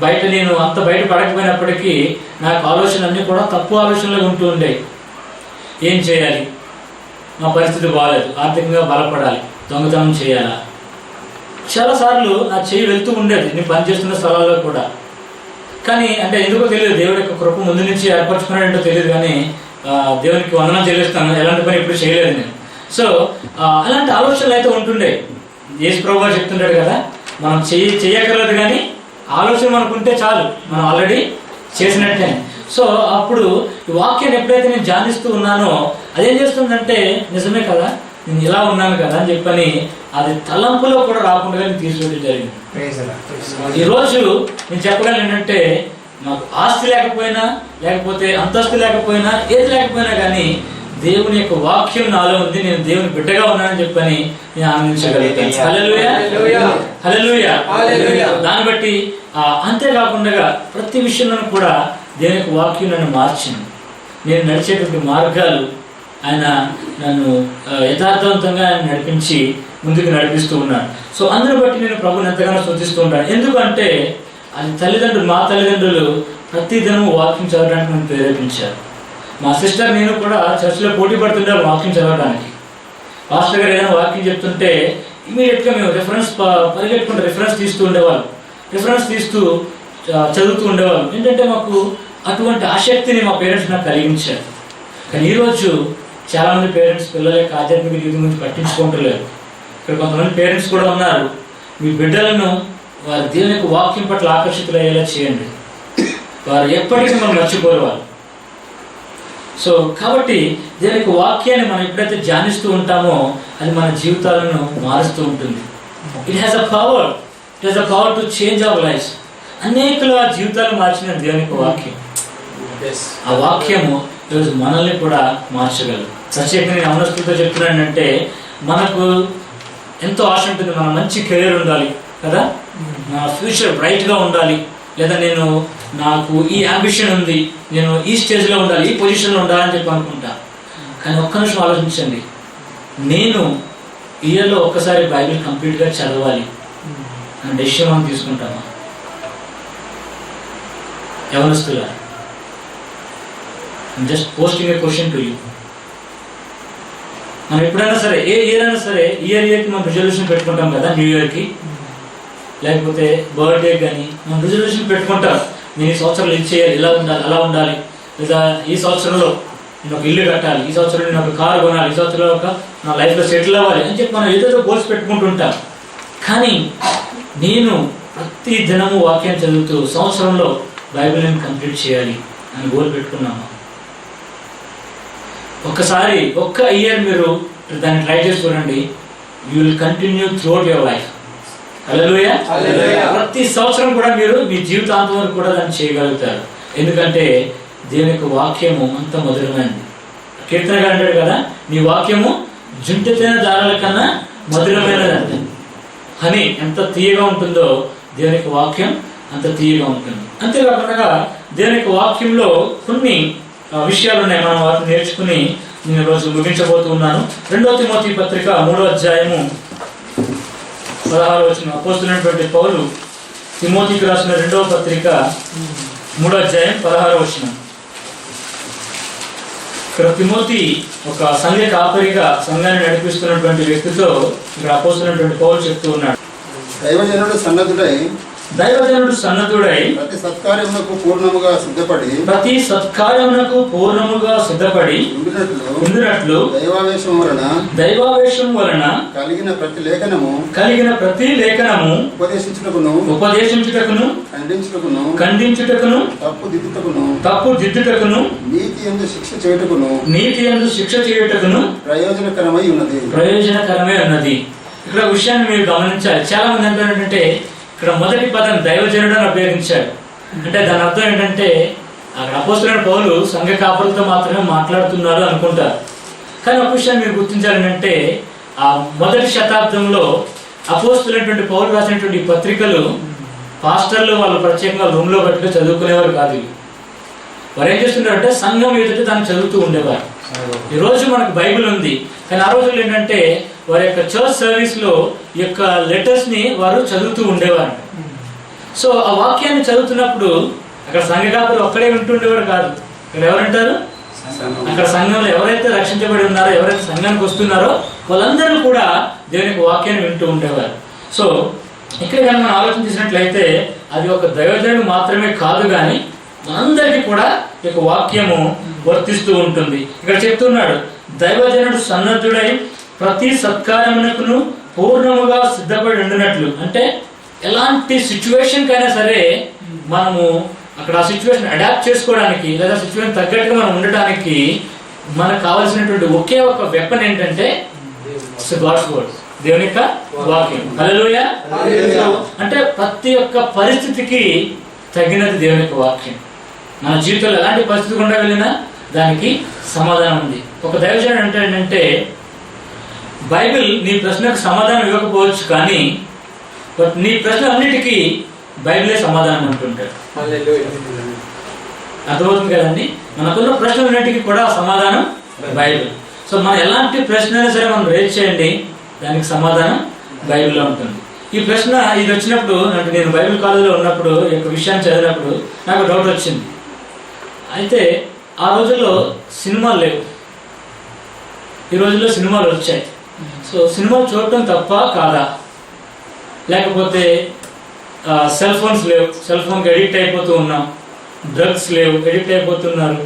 బయట నేను అంత బయట పడకపోయినప్పటికీ నాకు ఆలోచనలు అన్నీ కూడా తప్పు ఆలోచనలు ఉంటూ ఉండేవి. ఏం చేయాలి, మా పరిస్థితి బాగాలేదు, ఆర్థికంగా బలపడాలి, దొంగతనం చేయాలా, చాలాసార్లు నా చెయ్యి వెళ్తూ ఉండేది నేను పనిచేస్తున్న స్థలాల్లో కూడా. కానీ అంటే ఎందుకో తెలియదు, దేవుడి యొక్క కృప ముందు నుంచి ఏర్పరచుకున్నాడంటో తెలియదు. కానీ దేవునికి వందనం చెల్లిస్తాను, ఎలాంటి పని ఎప్పుడు చేయలేదు నేను. సో అలాంటి ఆలోచనలు అయితే ఉంటుండే. యేసు ప్రభువు చెప్తుంటాడు కదా, మనం చేయక్కర్లేదు కానీ ఆలోచన మనకుంటే చాలు, మనం ఆల్రెడీ చేసినట్టే. సో అప్పుడు ఈ వాక్యాన్ని ఎప్పుడైతే నేను ధ్యానిస్తూ ఉన్నానో అదేం చేస్తుందంటే, నిజమే కదా నేను ఇలా ఉన్నాను కదా అని చెప్పని అది తలంపులో కూడా రాకుండా నేను తీసుకెళ్ళి జరిగింది. ఈరోజు నేను చెప్పగలను ఏంటంటే, నాకు ఆస్తి లేకపోయినా, లేకపోతే అంతస్తు లేకపోయినా, ఏది లేకపోయినా కానీ దేవుని యొక్క వాక్యం నాలో ఉంది, నేను దేవుని బిడ్డగా ఉన్నానని చెప్పని నేను ఆనందించగలుగుతాను. హల్లెలూయా. దాన్ని బట్టి అంతేకాకుండా ప్రతి విషయంలో కూడా దేవుని యొక్క వాక్యం నన్ను మార్చింది. నేను నడిచేటువంటి మార్గాలు ఆయన నన్ను యథార్థవంతంగా నడిపించి ముందుకు నడిపిస్తూ ఉన్నాడు. సో అందుని బట్టి నేను ప్రభుని ఎంతగానో స్తుతిస్తూ ఉంటాను. ఎందుకంటే అది మా తల్లిదండ్రులు ప్రతి దినము వాక్యం చదవడానికి నన్ను ప్రేరేపించారు. మా సిస్టర్ నేను కూడా చర్చిలో పోటీ పడుతుండే వాక్యం చదవడానికి. పాస్టర్ గారు ఏదైనా వాక్యం చెప్తుంటే ఇమీడియట్గా మేము పరిగెట్టుకుంటే రిఫరెన్స్ తీస్తూ ఉండేవాళ్ళు, రిఫరెన్స్ తీస్తూ చదువుతూ ఉండేవాళ్ళు. ఏంటంటే మాకు అటువంటి ఆసక్తిని మా పేరెంట్స్ నాకు కలిగించారు. కానీ ఈరోజు చాలామంది పేరెంట్స్ పిల్లల యొక్క ఆధ్యాత్మిక జీవితం గురించి పట్టించుకుంటలేరు. ఇక్కడ కొంతమంది పేరెంట్స్ కూడా ఉన్నారు. మీ బిడ్డలను వారి దేవుని యొక్క వాక్యం పట్ల ఆకర్షితులయ్యేలా చేయండి. వారు ఎప్పటికీ మనం మర్చిపోరు వాళ్ళు. సో కాబట్టి దేవుని యొక్క వాక్యాన్ని మనం ఎప్పుడైతే ధ్యానిస్తూ ఉంటామో అది మన జీవితాలను మారుస్తూ ఉంటుంది. It has a power to change our life. అనేకుల జీవితాలు మార్చిన దేవుని యొక్క వాక్యం. ఆ వాక్యము ఈరోజు మనల్ని కూడా మార్చగలదు. ప్రత్యేకంగా నేను అవనస్తులతో చెప్తున్నానంటే, మనకు ఎంతో ఆశ ఉంటుంది, మన మంచి కెరీర్ ఉండాలి కదా, నా ఫ్యూచర్ బ్రైట్గా ఉండాలి, లేదా నాకు ఈ అంబిషన్ ఉంది, నేను ఈ స్టేజ్లో ఉండాలి, ఈ పొజిషన్లో ఉండాలని చెప్పి అనుకుంటా. కానీ ఒక్క నిమిషం ఆలోచించండి, నేను ఇయర్లో ఒక్కసారి బైబిల్ కంప్లీట్గా చదవాలి అని డెసిషన్ మనం తీసుకుంటామా? యవనస్తులా, just posting a question to you. మనం ఎప్పుడైనా సరే, ఏ ఇయర్ అయినా సరే, ఇయర్కి మనం రిజల్యూషన్ పెట్టుకుంటాం కదా, న్యూ ఇయర్కి లేకపోతే బర్త్డే కానీ మనం రిజల్యూషన్ పెట్టుకుంటాం. నేను ఈ సంవత్సరంలో ఇది చేయాలి, ఇలా ఉండాలి, అలా ఉండాలి, లేదా ఈ సంవత్సరంలో నేను ఒక ఇల్లు కట్టాలి, ఈ సంవత్సరంలో నేను ఒక కారు కొనాలి, ఈ సంవత్సరంలో నా లైఫ్లో సెటిల్ అవ్వాలి అని చెప్పి మనం ఏదేదో గోల్స్ పెట్టుకుంటుంటాం. కానీ నేను ప్రతి దినము వాక్యం చదువుతూ సంవత్సరంలో బైబిల్ని కంప్లీట్ చేయాలి అని గోల్ పెట్టుకున్నాము. ఒక్క ఇయర్ మీరు దాన్ని ట్రై చేసి చూడండి. You will continue throughout your life. Hallelujah. ప్రతి సంవత్సరం కూడా మీరు మీ జీవితాంతం వరకు కూడా దాన్ని చేయగలుగుతారు. ఎందుకంటే దేవుని యొక్క వాక్యము అంత మధురమైనది. కీర్తనగా అంటాడు కదా, నీ వాక్యము జుంటెతైన దారాల కన్నా మధురమైనది అంటే. అని ఎంత తీయగా ఉంటుందో దేవుని యొక్క వాక్యం అంత తీయగా ఉంటుంది. అంతేకాకుండా దేవుని యొక్క వాక్యంలో కొన్ని విషయాలు ఉన్నాయి. మనం వాటిని నేర్చుకుని నేను రోజు ముగించబోతున్నాను. 2 తిమోతి పత్రిక 3వ అధ్యాయము 16వ వచనం. అపోస్తలుడైనటువంటి పౌలు తిమోతికి రాసిన 2వ పత్రిక 3వ అధ్యాయం 16వ వచనం. ఇక్కడ తిమోతి ఒక సంఘ కాపరిగా సంఘాన్ని నడిపిస్తున్నటువంటి వ్యక్తితో ఇక్కడ అపోస్తలుడైనటువంటి పౌలు చెప్తూ ఉన్నాడు.
దైవజనుడు సన్నద్ధుడై ప్రతి సత్కార్యమునకు పూర్ణముగా సిద్ధపడి ఉండునట్లు దైవావేశం వలన కలిగిన ప్రతి లేఖనము ఉపదేశించుటకును ఖండించుటకును తప్పు దిద్దుటకును నీతి యందు శిక్ష చేయుటకును ప్రయోజనకరమై ఉన్నది. ఇక్కడ విషయాన్ని మీరు గమనించాలి. చాలా మంది ఏంటంటే ఇక్కడ మొదటి పదం దైవజనుడు అని ఉపయోగించాడు. అంటే దాని అర్థం ఏంటంటే అక్కడ అపోస్తలుడైన పౌలు సంఘ కాపులతో మాత్రమే మాట్లాడుతున్నాడు అనుకుంటారు. కానీ ఒక విషయాన్ని మీరు గుర్తించాలంటే ఆ మొదటి శతాబ్దంలో అపోస్తలుడైనటువంటి పౌలు రాసినటువంటి పత్రికలు పాస్టర్లు వాళ్ళు ప్రత్యేకంగా రూమ్లో పట్టుకు చదువుకునేవారు కాదు. వారు ఏం చేస్తున్నారంటే సంఘం ఎదుట దాన్ని చదువుతూ ఉండేవారు. ఈ రోజు మనకు బైబిల్ ఉంది, కానీ ఆ రోజుల్లో ఏంటంటే వారి యొక్క చర్చ్ సర్వీస్ లో ఈ యొక్క లెటర్స్ ని వారు చదువుతూ ఉండేవారు. సో ఆ వాక్యాన్ని చదువుతున్నప్పుడు అక్కడ సంఘ కాపులు ఒక్కడే వింటుండేవారు కాదు. ఇక్కడ ఎవరంటారు? అక్కడ సంఘంలో ఎవరైతే రక్షించబడి ఉన్నారో, ఎవరైతే సంఘానికి వస్తున్నారో వాళ్ళందరూ కూడా దేవుని వాక్యాన్ని వింటూ ఉండేవారు. సో ఇక్కడ కానీ మనం ఆలోచన చేసినట్లయితే అది ఒక దైవజనుడు మాత్రమే కాదు, కానీ మనందరికీ కూడా ఈ యొక్క వాక్యము వర్తిస్తూ ఉంటుంది. ఇక్కడ చెప్తున్నాడు, దైవజనుడు సన్నద్ధుడై ప్రతి సత్కారమునకును పూర్ణముగా సిద్ధపడి ఉండినట్లు. అంటే ఎలాంటి సిచ్యువేషన్ కైనా సరే మనము అక్కడ ఆ సిచ్యువేషన్ అడాప్ట్ చేసుకోవడానికి, లేదా సిచ్యువేషన్ తగ్గట్టుగా మనం ఉండటానికి మనకు కావాల్సినటువంటి ఒకే ఒక వెపన్ ఏంటంటే గాడ్స్ వర్డ్, దేవుని యొక్క వాక్యం. హల్లెలూయా. అంటే ప్రతి ఒక్క పరిస్థితికి తగినది దేవుని యొక్క వాక్యం. మన జీవితంలో ఎలాంటి పరిస్థితి గుండా వెళ్ళినా దానికి సమాధానం ఉంది. ఒక దైవజనుడు అంటే ఏంటంటే బైబిల్ నీ ప్రశ్నకు సమాధానం ఇవ్వకపోవచ్చు, కానీ నీ ప్రశ్న అన్నిటికీ బైబిలే సమాధానం అంటుంటాడు. అర్థమవుతుంది కదండి? మనకున్న ప్రశ్నలన్నిటికీ కూడా సమాధానం బైబిల్. సో మనం ఎలాంటి ప్రశ్న అయినా సరే మనం రేజ్ చేయండి, దానికి సమాధానం బైబిల్లో ఉంటుంది. ఈ ప్రశ్న ఇది వచ్చినప్పుడు, అంటే నేను బైబిల్ కాలేజీలో ఉన్నప్పుడు ఈ యొక్క విషయాన్ని చదివినప్పుడు నాకు డౌట్ వచ్చింది. అయితే ఆ రోజుల్లో సినిమాలు లేవు, ఈ రోజుల్లో సినిమాలు వచ్చాయి. సో సినిమాలు చూడటం తప్ప కాదా? లేకపోతే సెల్ ఫోన్స్ లేవు, సెల్ ఫోన్కి ఎడిక్ట్ అయిపోతూ ఉన్నాం. డ్రగ్స్ లేవు, ఎడిక్ట్ అయిపోతున్నారు.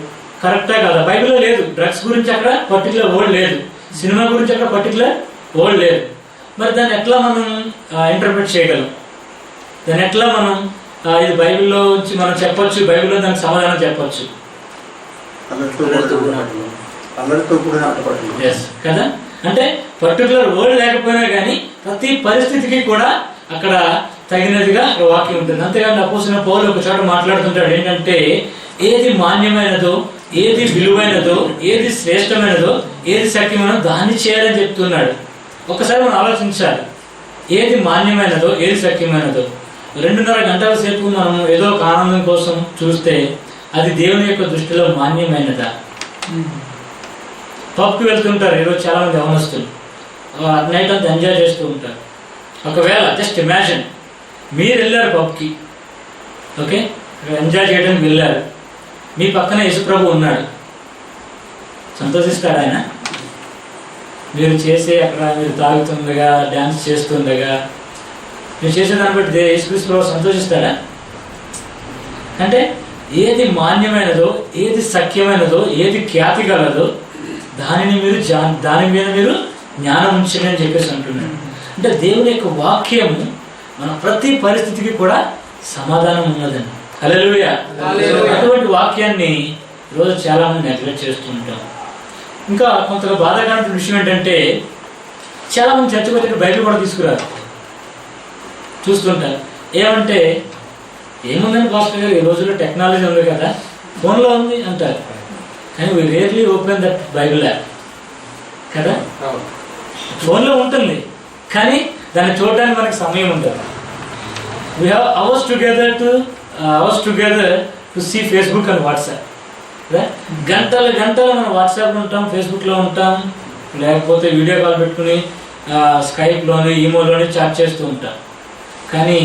కరెక్టా కదా? బైబిల్లో లేదు. డ్రగ్స్ గురించి అక్కడ పర్టికులర్ వర్డ్ లేదు, సినిమా గురించి అక్కడ పర్టికులర్ వర్డ్ లేదు. మరి దాన్ని ఎట్లా మనం ఇంటర్ప్రిట్ చేయగలం? దాన్ని ఎట్లా మనం ఇది బైబిల్లో నుంచి మనం చెప్పొచ్చు, బైబిల్లో దానికి సమాధానం చెప్పొచ్చు కదా? అంటే పర్టికులర్ వర్డ్ లేకపోయినా కానీ ప్రతి పరిస్థితికి కూడా అక్కడ తగినదిగా వాక్యం ఉంటుంది. అంతేగాని అపోస్తలుడైన పౌలు ఒక చోట మాట్లాడుతుంటాడు ఏంటంటే, ఏది మాన్యమైనదో, ఏది విలువైనదో, ఏది శ్రేష్టమైనదో, ఏది సత్యమైనదో దాన్ని చేయాలని చెప్తున్నాడు. ఒకసారి మనం ఆలోచించాలి, ఏది మాన్యమైనదో, ఏది సత్యమైనదో. 2.5 గంటల సేపు మనం ఏదో ఒక ఆనందం కోసం చూస్తే అది దేవుని యొక్క దృష్టిలో మాన్యమైనదా? పబ్కి వెళ్తుంటారు ఈరోజు చాలా మంది యవనస్తులు, నైట్ అంతా ఎంజాయ్ చేస్తూ ఉంటారు. ఒకవేళ జస్ట్ ఇమాజిన్ మీరు వెళ్ళారు పబ్కి, ఓకే, ఎంజాయ్ చేయడానికి వెళ్ళారు, మీ పక్కన యేసుప్రభు ఉన్నాడు, సంతోషిస్తాడు ఆయన? మీరు చేసే అక్కడ మీరు తాగుతుండగా, డ్యాన్స్ చేస్తుండగా, మీరు చేసేదాన్ని బట్టి యేసుక్రీస్తు ప్రభు సంతోషిస్తాడా? అంటే ఏది మాన్యమైనదో, ఏది సఖ్యమైనదో, ఏది ఖ్యాతి గలదో దాని మీద మీరు జ్ఞానం ఉంచండి అని చెప్పేసి అంటున్నాడు. అంటే దేవుని యొక్క వాక్యము మన ప్రతి పరిస్థితికి కూడా సమాధానం ఉన్నదండి. హల్లెలూయా. అటువంటి వాక్యాన్ని ఈరోజు చాలా మంది నెగ్లెక్ట్ చేస్తూ ఉంటాం. ఇంకా కొంతగా బాధాకరమైన విషయం ఏంటంటే, చాలా మంది చర్చకు వచ్చి బైబిల్ కూడా తీసుకురారు, చూస్తుంటారు. ఏమంటే ఏముందని పాస్టర్ గారు, ఈ రోజుల్లో టెక్నాలజీ ఉంది కదా, ఫోన్లో ఉంది అంటారు. కానీ we rarely open that Bible app కదా. ఫోన్లో ఉంటుంది కానీ దాన్ని చూడడానికి మనకి సమయం ఉంటుంది. We have hours together to see Facebook and WhatsApp. గంటలు మనం వాట్సాప్లో ఉంటాం, ఫేస్బుక్లో ఉంటాం, లేకపోతే వీడియో కాల్ పెట్టుకుని స్కైప్లోని, ఈమోలోని చాట్ చేస్తూ ఉంటాం. కానీ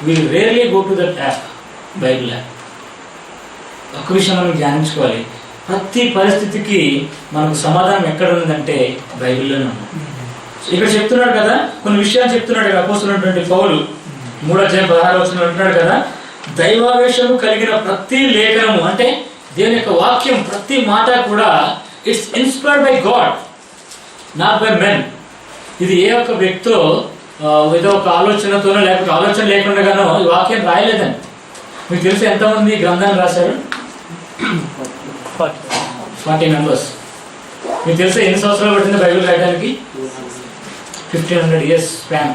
we rarely go to that app, Bible app. ఒక్క విషయం మనం ధ్యానించుకోవాలి, ప్రతి పరిస్థితికి మనకు సమాధానం ఎక్కడ ఉందంటే బైబిల్లోనే ఉంది. ఇక్కడ చెప్తున్నాడు కదా, కొన్ని విషయాలు చెప్తున్నాడు కదా అపోస్తలుడైనటువంటి పౌలు 3:16 అంటున్నాడు కదా, దైవావేశము కలిగిన ప్రతి లేఖనము, అంటే దేవుని యొక్క వాక్యం ప్రతి మాట కూడా it's inspired by God, not by men. ఇది ఏ ఒక్క వ్యక్తితో ఏదో ఒక ఆలోచనతోనో లేకపోతే ఆలోచన లేకుండానో ఈ వాక్యం రాయలేదని. మీకు తెలిసి ఎంతమంది గ్రంథాన్ని రాశారు? 40 మెంబర్స్. మీకు తెలిసి ఎన్ని సంవత్సరాలు పట్టింది బైబిల్ రాయడానికి? 1500 years స్పాన్.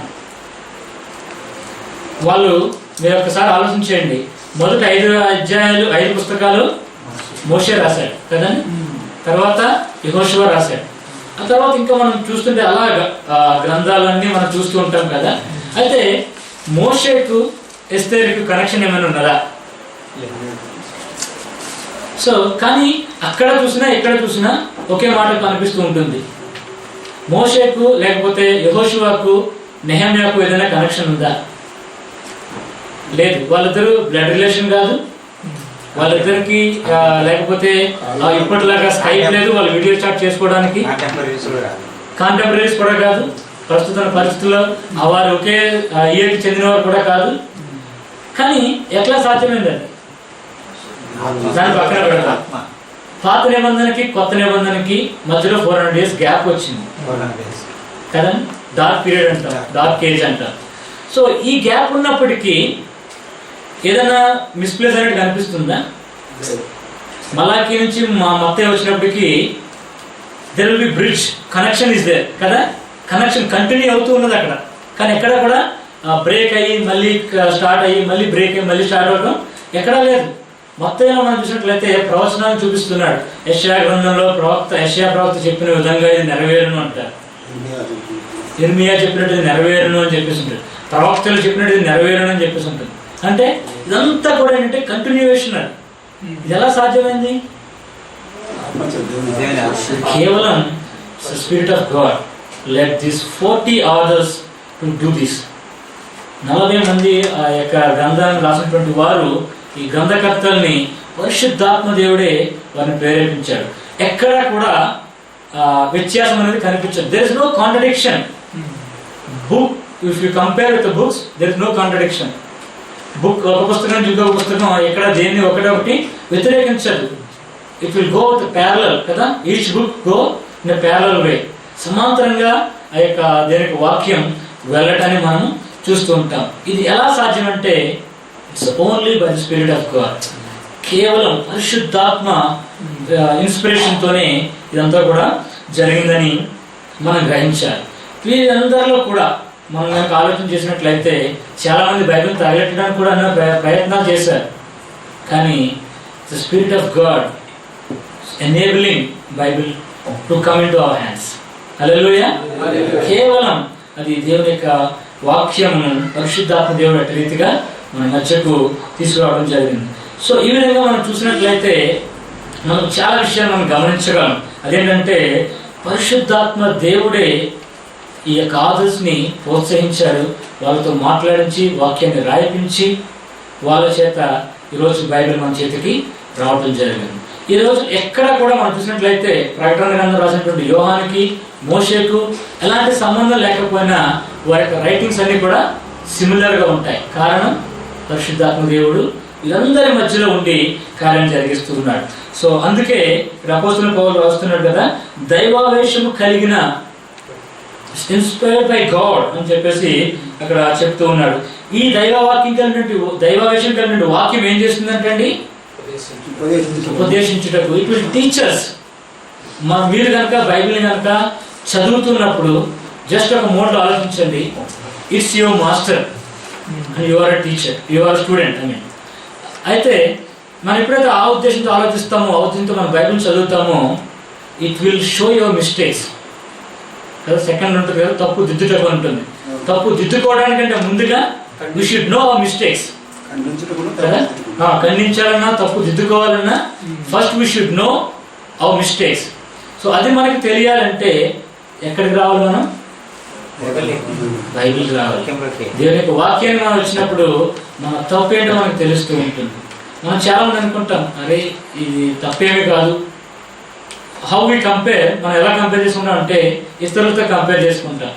వాళ్ళు మీరు ఒక్కసారి ఆలోచించేయండి, మొదటి 5 అధ్యాయాలు 5 పుస్తకాలు మోషే రాశాడు కదండి, తర్వాత యెహోషువ రాశాడు, ఆ తర్వాత ఇంకా మనం చూస్తుంటే అలాగా గ్రంథాలన్నీ మనం చూస్తూ ఉంటాం కదా. అయితే మోషేకు ఎస్తేరుకు కనెక్షన్ ఏమైనా ఉన్నదా? సో కానీ అక్కడ చూసినా ఇక్కడ చూసినా ఒకే మాట కనిపిస్తూ ఉంటుంది. మోషేకు లేకపోతే యెహోషువకు, నెహెమ్యాకు ఏదైనా కనెక్షన్ ఉందా? లేదు. వాళ్ళిద్దరు బ్లడ్ రిలేషన్ కాదు, వాళ్ళిద్దరికి లేకపోతే ఇప్పటిలాగా స్కైప్ లేదు, వాళ్ళు వీడియో చాట్ చేసుకోవడానికి కాంటెంపరీస్ కూడా కాదు, ప్రస్తుత పరిస్థితుల్లో వారు ఒకే ఇయర్కి చెందినవారు కూడా కాదు. కానీ ఎట్లా సాధ్యమైందండి? దాని పక్కన పెడతాం. పాత నిబంధనకి కొత్త నిబంధనకి మధ్యలో 400 years గ్యాప్ వచ్చింది కదా, డార్క్ పీరియడ్ అంటాం, డార్క్ ఏజ్ అంటాం. సో ఈ గ్యాప్ ఉన్నప్పటికీ ఏదైనా మిస్ప్లేస్ అనేది కనిపిస్తుందా? మలాకి నుంచి మత్తయి వచ్చినప్పటికీ there will be bridge, connection is there కదా, కనెక్షన్ కంటిన్యూ అవుతూ ఉన్నది అక్కడ. కానీ ఎక్కడ కూడా బ్రేక్ అయ్యి మళ్ళీ స్టార్ట్ అయ్యి మళ్ళీ బ్రేక్ అయ్యి మళ్ళీ స్టార్ట్ అవ్వడం ఎక్కడా లేదు. మత్తయిలో మనం చూసినట్లయితే ప్రవచనాన్ని చూపిస్తున్నాడు. యెషయా గ్రంథంలో యెషయా ప్రవక్త చెప్పిన విధంగా ఇది నెరవేరును అంటారు, ఇర్మియా చెప్పినట్టు ఇది నెరవేరును అని చెప్పేసి ఉంటుంది, ప్రవక్తలు చెప్పినట్టు ఇది నెరవేరును అని చెప్పేసి ఉంటుంది. అంటే ఇదంతా కూడా ఏంటంటే కంటిన్యూయేషన్. అది ఇది ఎలా సాధ్యమైంది? కేవలం spirit of God let this 40 others to do this. 40 మంది ఆ యొక్క గ్రంథాన్ని రాసినటువంటి వారు, ఈ గ్రంథకర్తల్ని పరిశుద్ధాత్మ దేవుడే వారిని ప్రేరేపించాడు. ఎక్కడా కూడా వ్యత్యాసం అనేది కనిపించదు. There is no contradiction. Book if you compare with the books there is no contradiction. Book ఒక పుస్తకం ఇంకొక పుస్తకం ఎక్కడ దేన్ని ఒకటి వ్యతిరేకించదు. It will go with parallel కదా, each book go in parallel way, సమాంతరంగా ఆ యొక్క దేనికి వాక్యం వెళ్ళటాన్ని మనం చూస్తూ ఉంటాం. ఇది ఎలా సాధ్యం అంటే it's only by the spirit of God. కేవలం పరిశుద్ధాత్మ ఇన్స్పిరేషన్ తోనే ఇదంతా కూడా జరిగిందని మనం గ్రహించాలి. వీరందరిలో కూడా మనం కనుక ఆలోచన చేసినట్లయితే చాలా మంది బైబిల్ తగలెట్టడానికి కూడా ప్రయత్నాలు చేశారు. కానీ the spirit of God enabling Bible to come in to our hands. Hallelujah. కేవలం అది దేవుని యొక్క వాక్యమును పరిశుద్ధాత్మ దేవుడు అట్టి రీతిగా మన మధ్యకు తీసుకురావడం జరిగింది. సో ఈ విధంగా మనం చూసినట్లయితే మనం చాలా విషయాలు మనం గమనించగలం. అదేంటంటే పరిశుద్ధాత్మ దేవుడే ఈ యొక్క ఆదర్శని ప్రోత్సహించాడు, వాళ్ళతో మాట్లాడించి వాక్యాన్ని రాయిపించి వాళ్ళ చేత ఈరోజు బైబిల్ మన చేతికి రావడం జరిగింది. ఈరోజు ఎక్కడ కూడా మనం చూసినట్లయితే ప్రకటన గ్రంథం రాసినటువంటి యోహానికి, మోషేకు ఎలాంటి సంబంధం లేకపోయినా వారి యొక్క రైటింగ్స్ అన్ని కూడా సిమిలర్గా ఉంటాయి. కారణం పరిశుద్ధాత్మ దేవుడు వీరందరి మధ్యలో ఉండి కార్యం జరిగిస్తూ ఉన్నాడు. సో అందుకే అపోస్తలుడైన పౌలు రాస్తున్నాడు కదా, దైవావేశము కలిగిన ఇన్స్పైర్డ్ బై గాడ్ అని చెప్పేసి అక్కడ చెప్తూ ఉన్నాడు. ఈ దైవవాక్యం కలిగినట్టు దైవావేశం కలిగిన వాక్యం ఏం చేస్తుందంటండి? ఉపదేశించుటకు. It will teachers. మీరు కనుక బైబిల్ని కనుక చదువుతున్నప్పుడు జస్ట్ ఒక మోడ్లో ఆలోచించండి. It's your master and you are a teacher, you are student అని. అయితే మనం ఎప్పుడైతే ఆ ఉద్దేశంతో ఆలోచిస్తామో, ఆ ఉద్దేశంతో మనం బైబిల్ చదువుతామో, it will show your mistakes కదా. సెకండ్ ఉంటుంది కదా, తప్పు దిద్దుటకు ఉంటుంది. తప్పు దిద్దుకోవడానికంటే ముందుగా we should know our mistakes కదా. ఖండించాలన్నా తప్పు దిద్దుకోవాలన్నా first we should know our mistakes. So అది మనకి తెలియాలంటే ఎక్కడికి రావాలి? మనం బైబిల్కి రావాలి. దేవుని యొక్క వాక్యాన్ని మనం వచ్చినప్పుడు మన తప్పేంటో మనకు తెలుస్తూ ఉంటుంది. మనం చాలా మంది అనుకుంటాం, అరే ఇది తప్పేమీ కాదు. హౌ వి కంపేర్, మనం ఎలా కంపేర్ చేసుకుంటాం అంటే ఇతరులతో కంపేర్ చేసుకుంటాం.